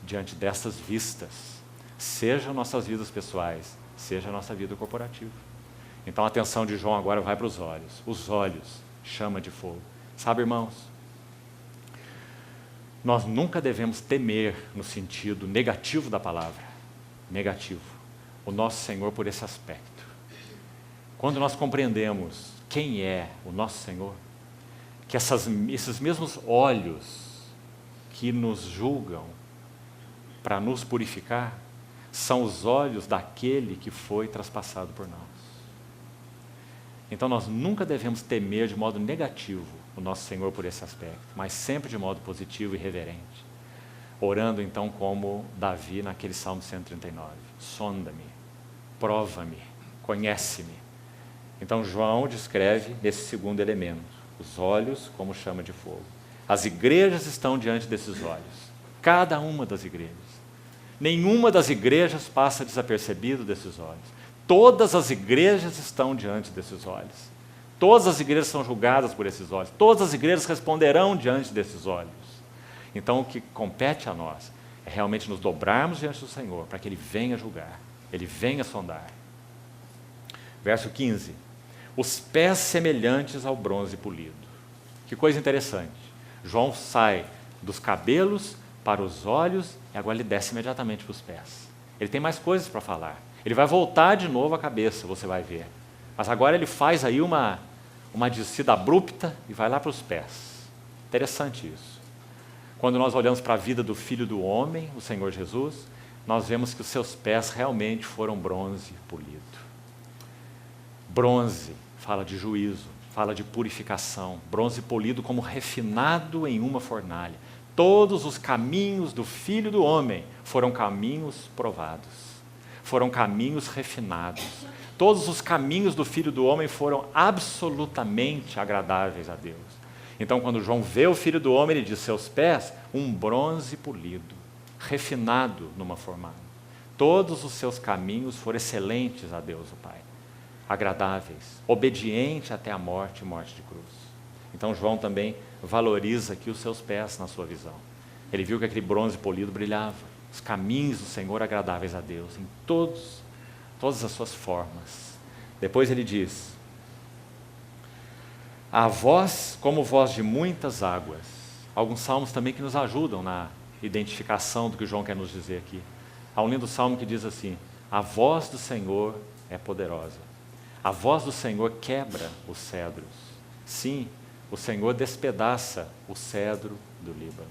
diante dessas vistas, sejam nossas vidas pessoais, seja a nossa vida corporativa. Então a atenção de João agora vai para os olhos, chama de fogo. Sabe, irmãos, nós nunca devemos temer no sentido negativo da palavra, negativo, o nosso Senhor por esse aspecto. Quando nós compreendemos quem é o nosso Senhor, que esses mesmos olhos que nos julgam para nos purificar, são os olhos daquele que foi traspassado por nós. Então nós nunca devemos temer de modo negativo o nosso Senhor por esse aspecto, mas sempre de modo positivo e reverente. Orando então como Davi naquele Salmo 139. Sonda-me, prova-me, conhece-me. Então João descreve esse segundo elemento, os olhos como chama de fogo. As igrejas estão diante desses olhos, cada uma das igrejas. Nenhuma das igrejas passa desapercebido desses olhos. Todas as igrejas estão diante desses olhos. Todas as igrejas são julgadas por esses olhos. Todas as igrejas responderão diante desses olhos. Então o que compete a nós é realmente nos dobrarmos diante do Senhor, para que Ele venha julgar, Ele venha sondar. Verso 15. Os pés semelhantes ao bronze polido. Que coisa interessante. João sai dos cabelos para os olhos e agora ele desce imediatamente para os pés. Ele tem mais coisas para falar. Ele vai voltar de novo à cabeça, você vai ver. Mas agora ele faz aí uma descida abrupta e vai lá para os pés. Interessante isso. Quando nós olhamos para a vida do Filho do Homem, o Senhor Jesus, nós vemos que os seus pés realmente foram bronze polido. Bronze fala de juízo, fala de purificação. Bronze polido como refinado em uma fornalha. Todos os caminhos do Filho do Homem foram caminhos provados, foram caminhos refinados. Todos os caminhos do Filho do Homem foram absolutamente agradáveis a Deus. Então, quando João vê o Filho do Homem, ele diz: seus pés, um bronze polido, refinado numa fornalha. Todos os seus caminhos foram excelentes a Deus, o Pai, agradáveis, obediente até a morte e morte de cruz. Então, João também valoriza aqui os seus pés na sua visão. Ele viu que aquele bronze polido brilhava, os caminhos do Senhor agradáveis a Deus, em todas as suas formas. Depois ele diz: a voz como voz de muitas águas. Alguns salmos também que nos ajudam na identificação do que João quer nos dizer aqui. Há um lindo salmo que diz assim: a voz do Senhor é poderosa. A voz do Senhor quebra os cedros. Sim, o Senhor despedaça o cedro do Líbano.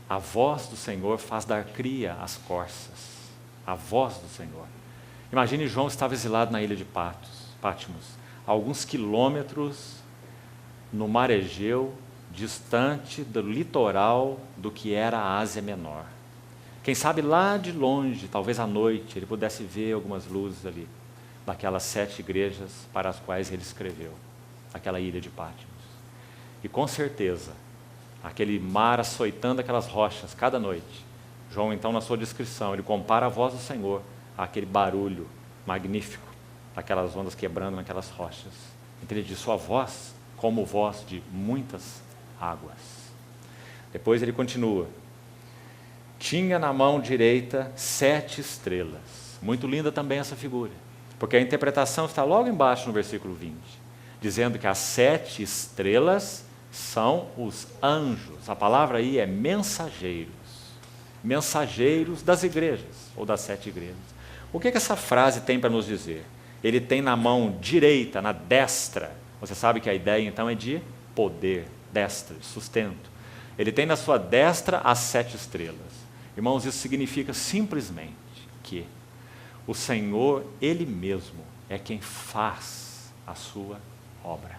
A voz do Senhor faz dar cria às corças. A voz do Senhor. Imagine, João estava exilado na ilha de Patmos, a alguns quilômetros no mar Egeu, distante do litoral do que era a Ásia Menor. Quem sabe lá de longe, talvez à noite, ele pudesse ver algumas luzes ali, daquelas 7 igrejas para as quais ele escreveu, aquela ilha de Patmos. E com certeza, aquele mar açoitando aquelas rochas cada noite. João, então, na sua descrição, ele compara a voz do Senhor àquele barulho magnífico daquelas ondas quebrando naquelas rochas. Então ele diz: sua voz como voz de muitas águas. Depois ele continua: tinha na mão direita 7 estrelas. Muito linda também essa figura, porque a interpretação está logo embaixo no versículo 20, dizendo que as 7 estrelas são os anjos. A palavra aí é mensageiros. Mensageiros das igrejas, ou das 7 igrejas. O que essa frase tem para nos dizer? Ele tem na mão direita, na destra. Você sabe que a ideia então é de poder, destra, de sustento. Ele tem na sua destra as 7 estrelas. Irmãos, isso significa simplesmente que o Senhor, Ele mesmo, é quem faz a sua obra.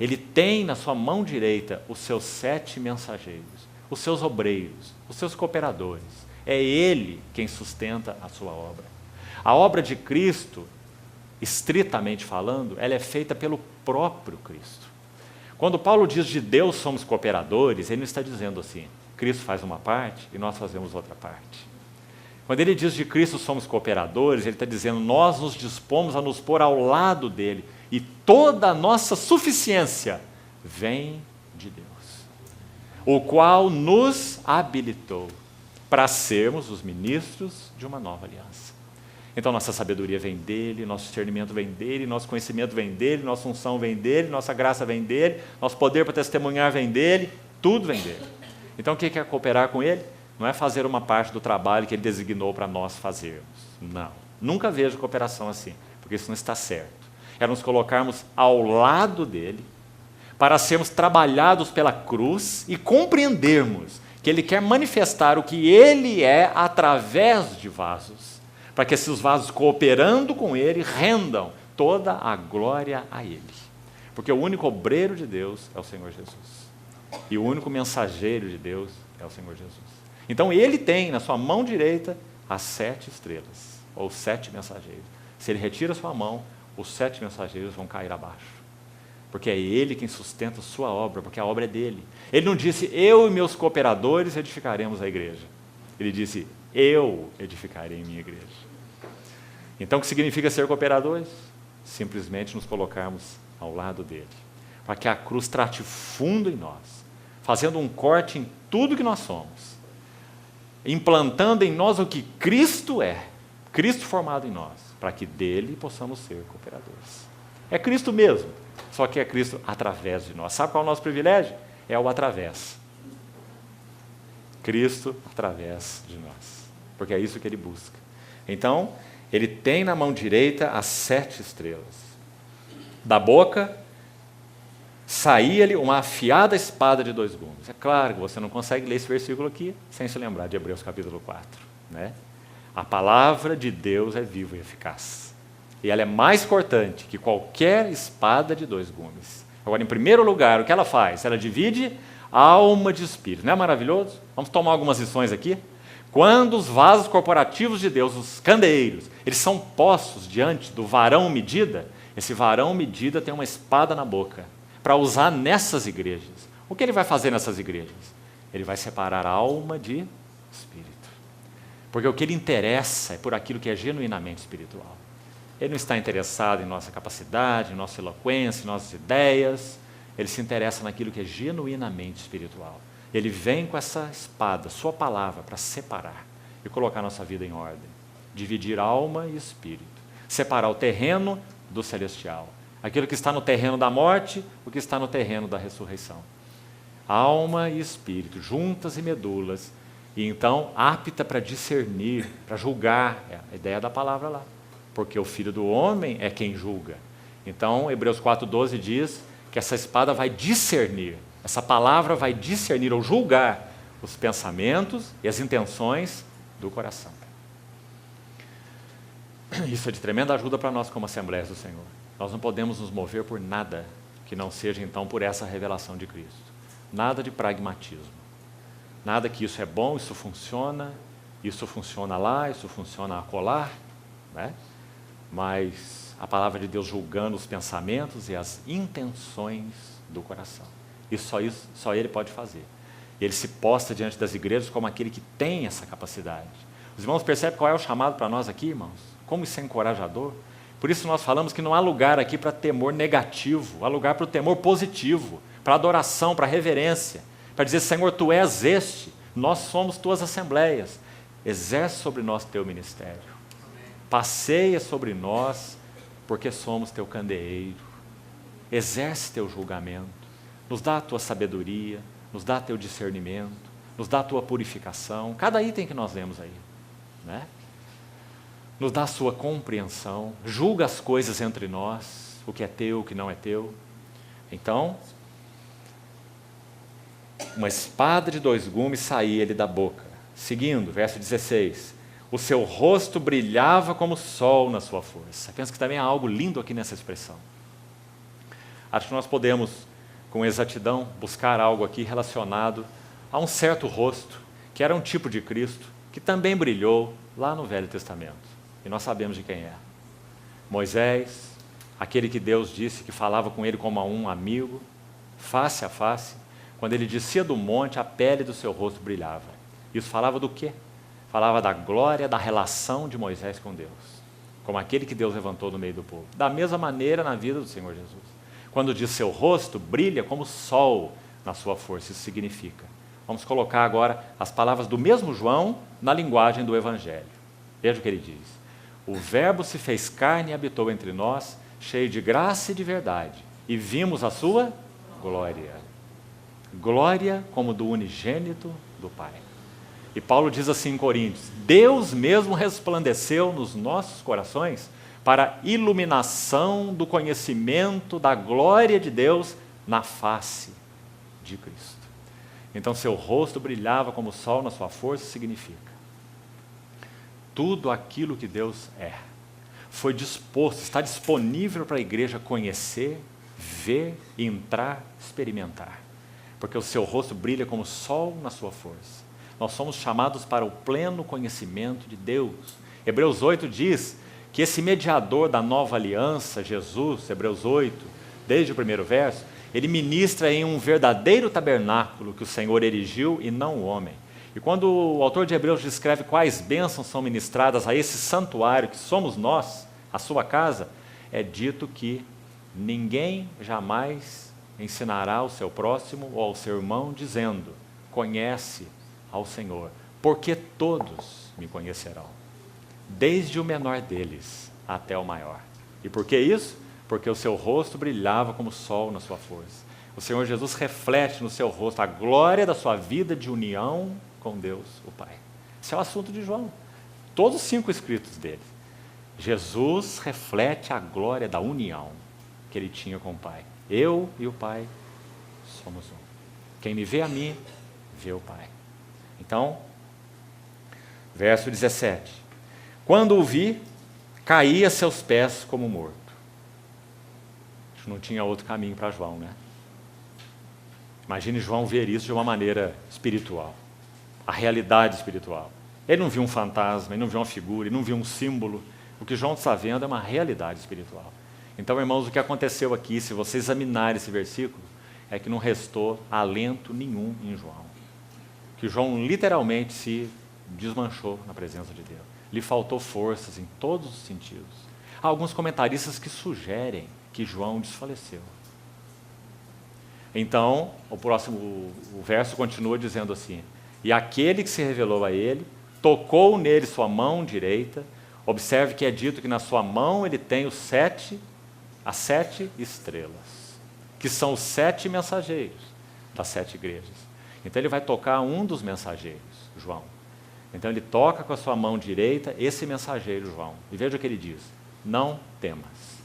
Ele tem na sua mão direita os seus 7 mensageiros, os seus obreiros, os seus cooperadores. É Ele quem sustenta a sua obra. A obra de Cristo, estritamente falando, ela é feita pelo próprio Cristo. Quando Paulo diz de Deus somos cooperadores, ele não está dizendo assim, Cristo faz uma parte e nós fazemos outra parte. Quando ele diz de Cristo somos cooperadores, ele está dizendo nós nos dispomos a nos pôr ao lado dele e toda a nossa suficiência vem de Deus, o qual nos habilitou para sermos os ministros de uma nova aliança. Então nossa sabedoria vem dele, nosso discernimento vem dele, nosso conhecimento vem dele, nossa unção vem dele, nossa graça vem dele, nosso poder para testemunhar vem dele, tudo vem dele. Então o que é cooperar com ele? Não é fazer uma parte do trabalho que ele designou para nós fazermos. Não. Nunca vejo cooperação assim, porque isso não está certo. É nos colocarmos ao lado dele, para sermos trabalhados pela cruz e compreendermos que ele quer manifestar o que ele é através de vasos, para que esses vasos, cooperando com ele, rendam toda a glória a ele. Porque o único obreiro de Deus é o Senhor Jesus. E o único mensageiro de Deus é o Senhor Jesus. Então ele tem na sua mão direita as 7 estrelas, ou 7 mensageiros. Se ele retira a sua mão, os 7 mensageiros vão cair abaixo. Porque é ele quem sustenta a sua obra, porque a obra é dele. Ele não disse, eu e meus cooperadores edificaremos a igreja. Ele disse, eu edificarei minha igreja. Então o que significa ser cooperadores? Simplesmente nos colocarmos ao lado dele, para que a cruz trate fundo em nós, fazendo um corte em tudo que nós somos, implantando em nós o que Cristo é, Cristo formado em nós, para que dele possamos ser cooperadores. É Cristo mesmo, só que é Cristo através de nós. Sabe qual é o nosso privilégio? É o através. Cristo através de nós, porque é isso que ele busca. Então, ele tem na mão direita as 7 estrelas. Da boca saía-lhe uma afiada espada de 2 gumes. É claro que você não consegue ler esse versículo aqui sem se lembrar de Hebreus capítulo 4. Né? A palavra de Deus é viva e eficaz. E ela é mais cortante que qualquer espada de 2 gumes. Agora, em primeiro lugar, o que ela faz? Ela divide alma de espírito. Não é maravilhoso? Vamos tomar algumas lições aqui? Quando os vasos corporativos de Deus, os candeeiros, eles são postos diante do varão medida, esse varão medida tem uma espada na boca, para usar nessas igrejas. O que ele vai fazer nessas igrejas? Ele vai separar a alma de espírito. Porque o que ele interessa é por aquilo que é genuinamente espiritual. Ele não está interessado em nossa capacidade, em nossa eloquência, em nossas ideias. Ele se interessa naquilo que é genuinamente espiritual. Ele vem com essa espada, sua palavra, para separar e colocar nossa vida em ordem. Dividir alma e espírito. Separar o terreno do celestial. Aquilo que está no terreno da morte, o que está no terreno da ressurreição. Alma e espírito, juntas e medulas. E então, apta para discernir, para julgar. É a ideia da palavra lá. Porque o Filho do Homem é quem julga. Então, Hebreus 4,12 diz que essa espada vai discernir. Essa palavra vai discernir ou julgar os pensamentos e as intenções do coração. Isso é de tremenda ajuda para nós como Assembleias do Senhor. Nós não podemos nos mover por nada que não seja então por essa revelação de Cristo. Nada de pragmatismo. Nada que isso é bom, isso funciona lá, isso funciona acolá, né? Mas a palavra de Deus julgando os pensamentos e as intenções do coração. Isso só Ele pode fazer. Ele se posta diante das igrejas como aquele que tem essa capacidade. Os irmãos percebem qual é o chamado para nós aqui, irmãos? Como isso é encorajador? Por isso nós falamos que não há lugar aqui para temor negativo, há lugar para o temor positivo, para adoração, para reverência, para dizer, Senhor, Tu és este, nós somos Tuas assembleias, exerce sobre nós Teu ministério, passeia sobre nós, porque somos Teu candeeiro, exerce Teu julgamento, nos dá a Tua sabedoria, nos dá Teu discernimento, nos dá a Tua purificação, cada item que nós lemos aí, né? Nos dá a Sua compreensão, julga as coisas entre nós, o que é Teu, o que não é Teu. Então, uma espada de 2 gumes saía-lhe da boca. Seguindo, verso 16, o seu rosto brilhava como o sol na sua força. Penso que também há algo lindo aqui nessa expressão. Acho que nós podemos, com exatidão, buscar algo aqui relacionado a um certo rosto, que era um tipo de Cristo, que também brilhou lá no Velho Testamento. E nós sabemos de quem é. Moisés, aquele que Deus disse que falava com ele como a um amigo, face a face, quando ele descia do monte, a pele do seu rosto brilhava. Isso falava do quê? Falava da glória, da relação de Moisés com Deus, como aquele que Deus levantou no meio do povo. Da mesma maneira na vida do Senhor Jesus. Quando diz seu rosto brilha como o sol na sua força, isso significa. Vamos colocar agora as palavras do mesmo João na linguagem do Evangelho. Veja o que ele diz. O Verbo se fez carne e habitou entre nós, cheio de graça e de verdade, e vimos a sua glória. Glória como do unigênito do Pai. E Paulo diz assim em Coríntios, Deus mesmo resplandeceu nos nossos corações para a iluminação do conhecimento da glória de Deus na face de Cristo. Então seu rosto brilhava como o sol na sua força, significa tudo aquilo que Deus é. Foi disposto, está disponível para a igreja conhecer, ver, entrar, experimentar. Porque o seu rosto brilha como o sol na sua força. Nós somos chamados para o pleno conhecimento de Deus. Hebreus 8 diz que esse mediador da nova aliança, Jesus, Hebreus 8, desde o primeiro verso, ele ministra em um verdadeiro tabernáculo que o Senhor erigiu e não o homem. E quando o autor de Hebreus descreve quais bênçãos são ministradas a esse santuário que somos nós, a sua casa, é dito que ninguém jamais ensinará ao seu próximo ou ao seu irmão dizendo, conhece ao Senhor, porque todos me conhecerão, desde o menor deles até o maior. E por que isso? Porque o seu rosto brilhava como o sol na sua força. O Senhor Jesus reflete no seu rosto a glória da sua vida de união com Deus, o Pai. Esse é o assunto de João. Todos os 5 escritos dele. Jesus reflete a glória da união que ele tinha com o Pai. Eu e o Pai somos um. Quem me vê a mim, vê o Pai. Então, verso 17. Quando o vi, caí a seus pés como morto. Não tinha outro caminho para João, né? Imagine João ver isso de uma maneira espiritual. A realidade espiritual. Ele não viu um fantasma, ele não viu uma figura, ele não viu um símbolo. O que João está vendo é uma realidade espiritual. Então, irmãos, o que aconteceu aqui, se você examinar esse versículo, é que não restou alento nenhum em João. Que João literalmente se desmanchou na presença de Deus. Lhe faltou forças em todos os sentidos. Há alguns comentaristas que sugerem que João desfaleceu. Então, o verso continua dizendo assim, e aquele que se revelou a ele, tocou nele sua mão direita, observe que é dito que na sua mão ele tem as 7 estrelas, que são os 7 mensageiros das 7 igrejas. Então ele vai tocar um dos mensageiros, João. Então ele toca com a sua mão direita esse mensageiro, João. E veja o que ele diz, não temas.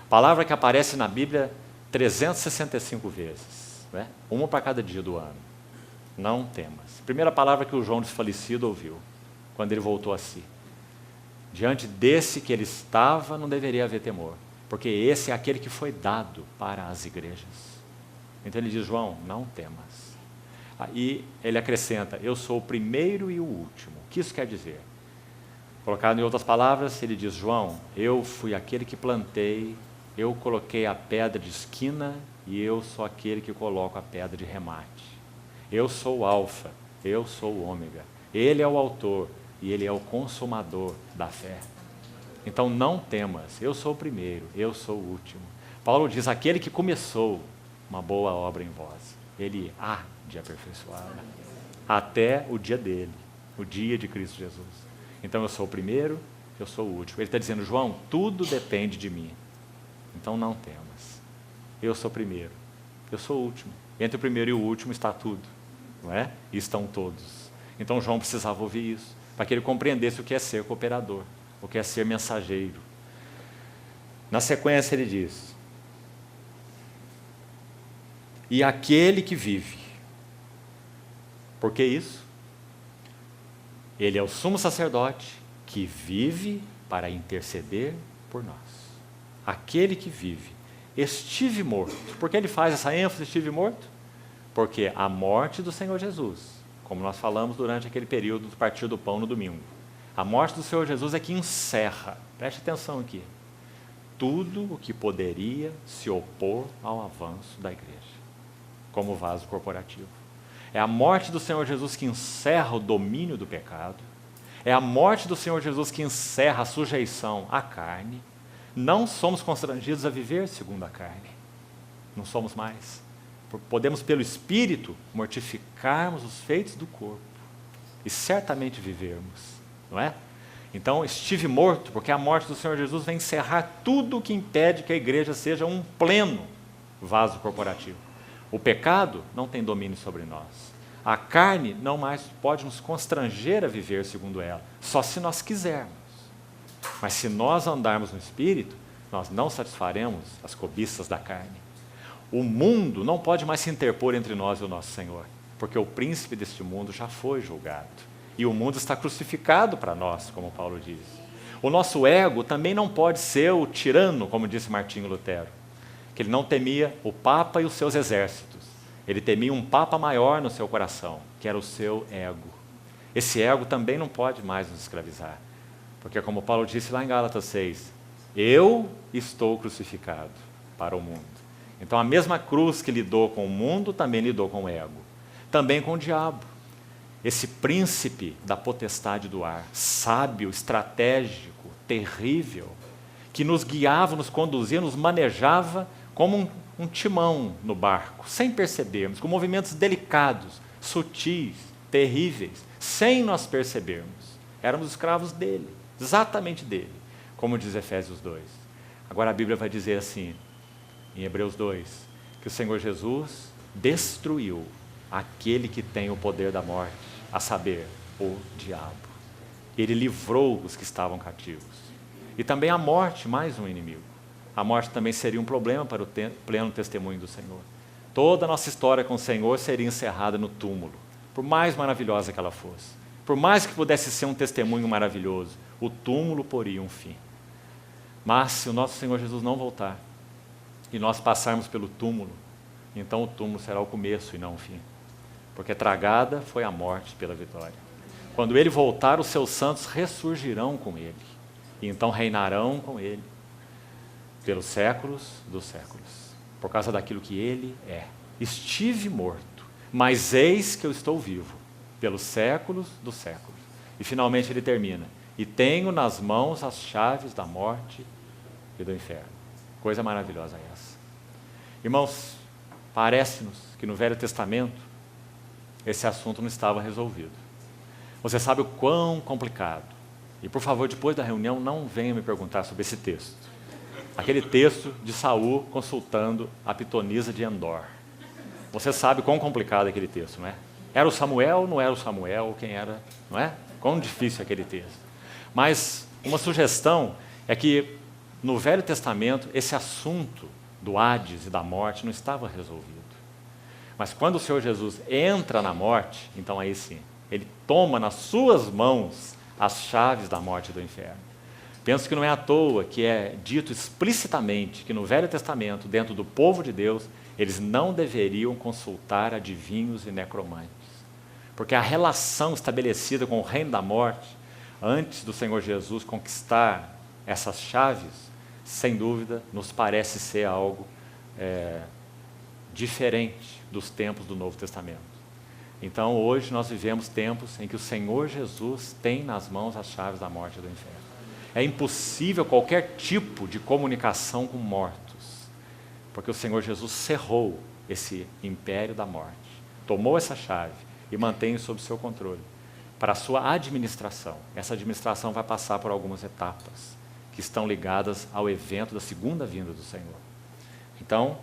Palavra que aparece na Bíblia 365 vezes, né? Uma para cada dia do ano. Não temas. Primeira palavra que o João desfalecido ouviu, quando ele voltou a si. Diante desse que ele estava, não deveria haver temor, porque esse é aquele que foi dado para as igrejas. Então ele diz, João, não temas. Aí ele acrescenta, eu sou o primeiro e o último. O que isso quer dizer? Colocado em outras palavras, ele diz, João, eu fui aquele que plantei, eu coloquei a pedra de esquina e eu sou aquele que coloco a pedra de remate. Eu sou o alfa, eu sou o ômega. Ele é o autor e ele é o consumador da fé. Então não temas, eu sou o primeiro, eu sou o último. Paulo diz, aquele que começou uma boa obra em vós, ele há de aperfeiçoar até o dia dele, o dia de Cristo Jesus. Então eu sou o primeiro, eu sou o último. Ele está dizendo, João, tudo depende de mim. Então não temas. Eu sou o primeiro, eu sou o último. Entre o primeiro e o último está tudo, não é? E estão todos. Então João precisava ouvir isso, para que ele compreendesse o que é ser cooperador, o que é ser mensageiro. Na sequência ele diz, e aquele que vive. Por que isso? Ele é o sumo sacerdote que vive para interceder por nós. Aquele que vive. Estive morto. Por que ele faz essa ênfase, estive morto? Porque a morte do Senhor Jesus, como nós falamos durante aquele período do partir do pão no domingo, a morte do Senhor Jesus é que encerra, preste atenção aqui, tudo o que poderia se opor ao avanço da igreja, como vaso corporativo. É a morte do Senhor Jesus que encerra o domínio do pecado, é a morte do Senhor Jesus que encerra a sujeição à carne. Não somos constrangidos a viver segundo a carne, não somos mais. Podemos, pelo Espírito, mortificarmos os feitos do corpo e certamente vivermos, não é? Então, estive morto, porque a morte do Senhor Jesus vem encerrar tudo o que impede que a igreja seja um pleno vaso corporativo. O pecado não tem domínio sobre nós. A carne não mais pode nos constranger a viver segundo ela, só se nós quisermos. Mas se nós andarmos no Espírito, nós não satisfaremos as cobiças da carne. O mundo não pode mais se interpor entre nós e o nosso Senhor, porque o príncipe deste mundo já foi julgado. E o mundo está crucificado para nós, como Paulo diz. O nosso ego também não pode ser o tirano, como disse Martinho Lutero, que ele não temia o Papa e os seus exércitos. Ele temia um Papa maior no seu coração, que era o seu ego. Esse ego também não pode mais nos escravizar, porque como Paulo disse lá em Gálatas 6, eu estou crucificado para o mundo. Então a mesma cruz que lidou com o mundo, também lidou com o ego. Também com o diabo. Esse príncipe da potestade do ar, sábio, estratégico, terrível, que nos guiava, nos conduzia, nos manejava como um timão no barco, sem percebermos, com movimentos delicados, sutis, terríveis, sem nós percebermos. Éramos escravos dele, exatamente dele, como diz Efésios 2. Agora a Bíblia vai dizer assim, em Hebreus 2, que o Senhor Jesus destruiu aquele que tem o poder da morte, a saber, o diabo. Ele livrou os que estavam cativos. E também a morte, mais um inimigo. A morte também seria um problema para o pleno testemunho do Senhor. Toda a nossa história com o Senhor seria encerrada no túmulo, por mais maravilhosa que ela fosse. Por mais que pudesse ser um testemunho maravilhoso, o túmulo poria um fim. Mas se o nosso Senhor Jesus não voltar, e nós passarmos pelo túmulo, então o túmulo será o começo e não o fim. Porque tragada foi a morte pela vitória. Quando ele voltar, os seus santos ressurgirão com ele, e então reinarão com ele, pelos séculos dos séculos, por causa daquilo que ele é. Estive morto, mas eis que eu estou vivo, pelos séculos dos séculos. E finalmente ele termina, e tenho nas mãos as chaves da morte e do inferno. Coisa maravilhosa essa. Irmãos, parece-nos que no Velho Testamento esse assunto não estava resolvido. Você sabe o quão complicado. E por favor, depois da reunião, não venha me perguntar sobre esse texto. Aquele texto de Saul consultando a pitonisa de Endor. Você sabe quão complicado é aquele texto, não é? Era o Samuel, não era o Samuel, quem era, não é? Quão difícil é aquele texto. Mas uma sugestão é que no Velho Testamento esse assunto do Hades e da morte não estava resolvido. Mas quando o Senhor Jesus entra na morte, então aí sim, ele toma nas suas mãos as chaves da morte e do inferno. Penso que não é à toa que é dito explicitamente que no Velho Testamento, dentro do povo de Deus, eles não deveriam consultar adivinhos e necromantes. Porque a relação estabelecida com o reino da morte, antes do Senhor Jesus conquistar essas chaves, sem dúvida, nos parece ser algo diferente dos tempos do Novo Testamento. Então, hoje nós vivemos tempos em que o Senhor Jesus tem nas mãos as chaves da morte e do inferno. É impossível qualquer tipo de comunicação com mortos, porque o Senhor Jesus cerrou esse império da morte, tomou essa chave e mantém sob seu controle para a sua administração. Essa administração vai passar por algumas etapas que estão ligadas ao evento da segunda vinda do Senhor. Então,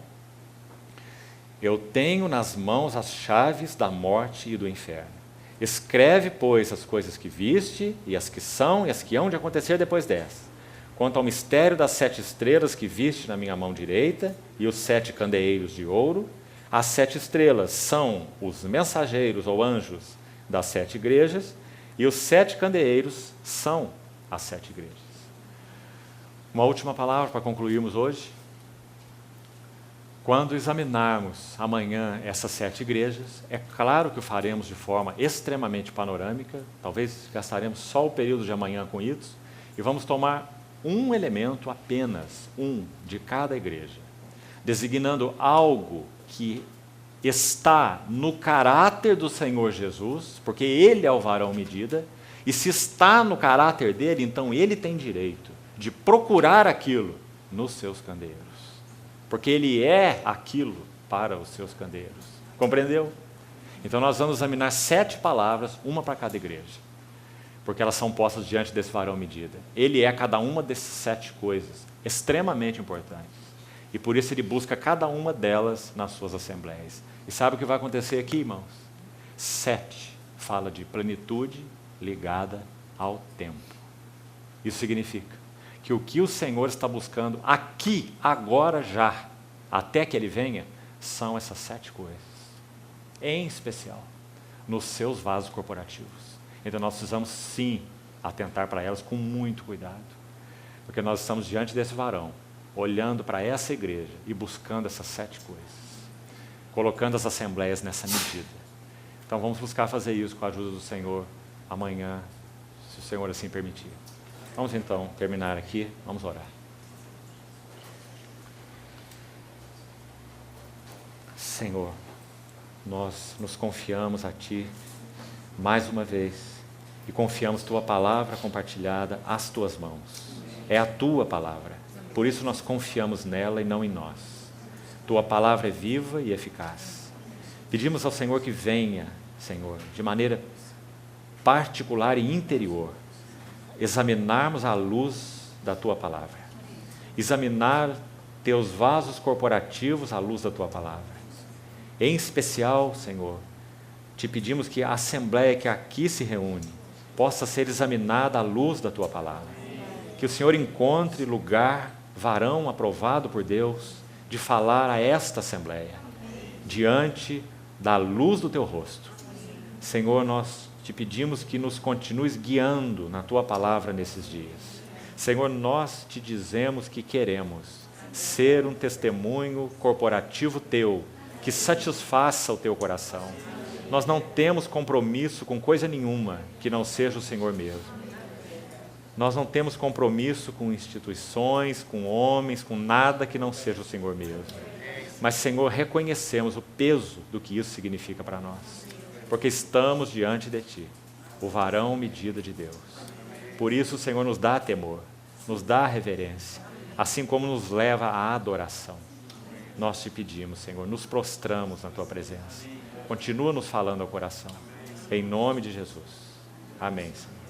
eu tenho nas mãos as chaves da morte e do inferno. Escreve, pois, as coisas que viste, e as que são, e as que hão de acontecer depois dessas. Quanto ao mistério das 7 estrelas que viste na minha mão direita, e os 7 candeeiros de ouro, as 7 estrelas são os mensageiros ou anjos das 7 igrejas, e os 7 candeeiros são às 7 igrejas. Uma última palavra para concluirmos hoje. Quando examinarmos amanhã essas 7 igrejas, é claro que o faremos de forma extremamente panorâmica, talvez gastaremos só o período de amanhã com isso, e vamos tomar um elemento apenas, um de cada igreja, designando algo que está no caráter do Senhor Jesus, porque Ele é o varão medida, e se está no caráter dele, então Ele tem direito de procurar aquilo nos seus candeeiros, porque Ele é aquilo para os seus candeeiros. Compreendeu? Então nós vamos examinar 7 palavras, uma para cada igreja, porque elas são postas diante desse varão medida. Ele é cada uma dessas 7 coisas, extremamente importantes. E por isso ele busca cada uma delas nas suas assembleias. E sabe o que vai acontecer aqui, irmãos? 7 fala de plenitude ligada ao tempo. Isso significa que o que o Senhor está buscando aqui, agora, já, até que Ele venha, são essas 7 coisas. Em especial, nos seus vasos corporativos. Então nós precisamos sim atentar para elas com muito cuidado, porque nós estamos diante desse varão, olhando para essa igreja e buscando essas 7 coisas, colocando as assembleias nessa medida. Então vamos buscar fazer isso com a ajuda do Senhor amanhã, se o Senhor assim permitir. Vamos então terminar aqui, vamos orar. Senhor, nós nos confiamos a Ti mais uma vez e confiamos Tua palavra compartilhada às Tuas mãos. É a Tua palavra, por isso nós confiamos nela e não em nós. Tua palavra é viva e eficaz. Pedimos ao Senhor que venha, Senhor, de maneira particular e interior, examinarmos a luz da Tua palavra, examinar Teus vasos corporativos à luz da Tua palavra. Em especial, Senhor, Te pedimos que a assembleia que aqui se reúne possa ser examinada à luz da Tua palavra. Que o Senhor encontre lugar, varão aprovado por Deus, de falar a esta assembleia, diante da luz do Teu rosto. Senhor, nós Te pedimos que nos continues guiando na Tua palavra nesses dias. Senhor, nós Te dizemos que queremos ser um testemunho corporativo Teu, que satisfaça o Teu coração. Nós não temos compromisso com coisa nenhuma que não seja o Senhor mesmo. Nós não temos compromisso com instituições, com homens, com nada que não seja o Senhor mesmo. Mas, Senhor, reconhecemos o peso do que isso significa para nós, porque estamos diante de Ti, o varão medida de Deus. Por isso o Senhor nos dá temor, nos dá reverência, assim como nos leva à adoração. Nós Te pedimos, Senhor, nos prostramos na Tua presença. Continua nos falando ao coração. Em nome de Jesus. Amém, Senhor.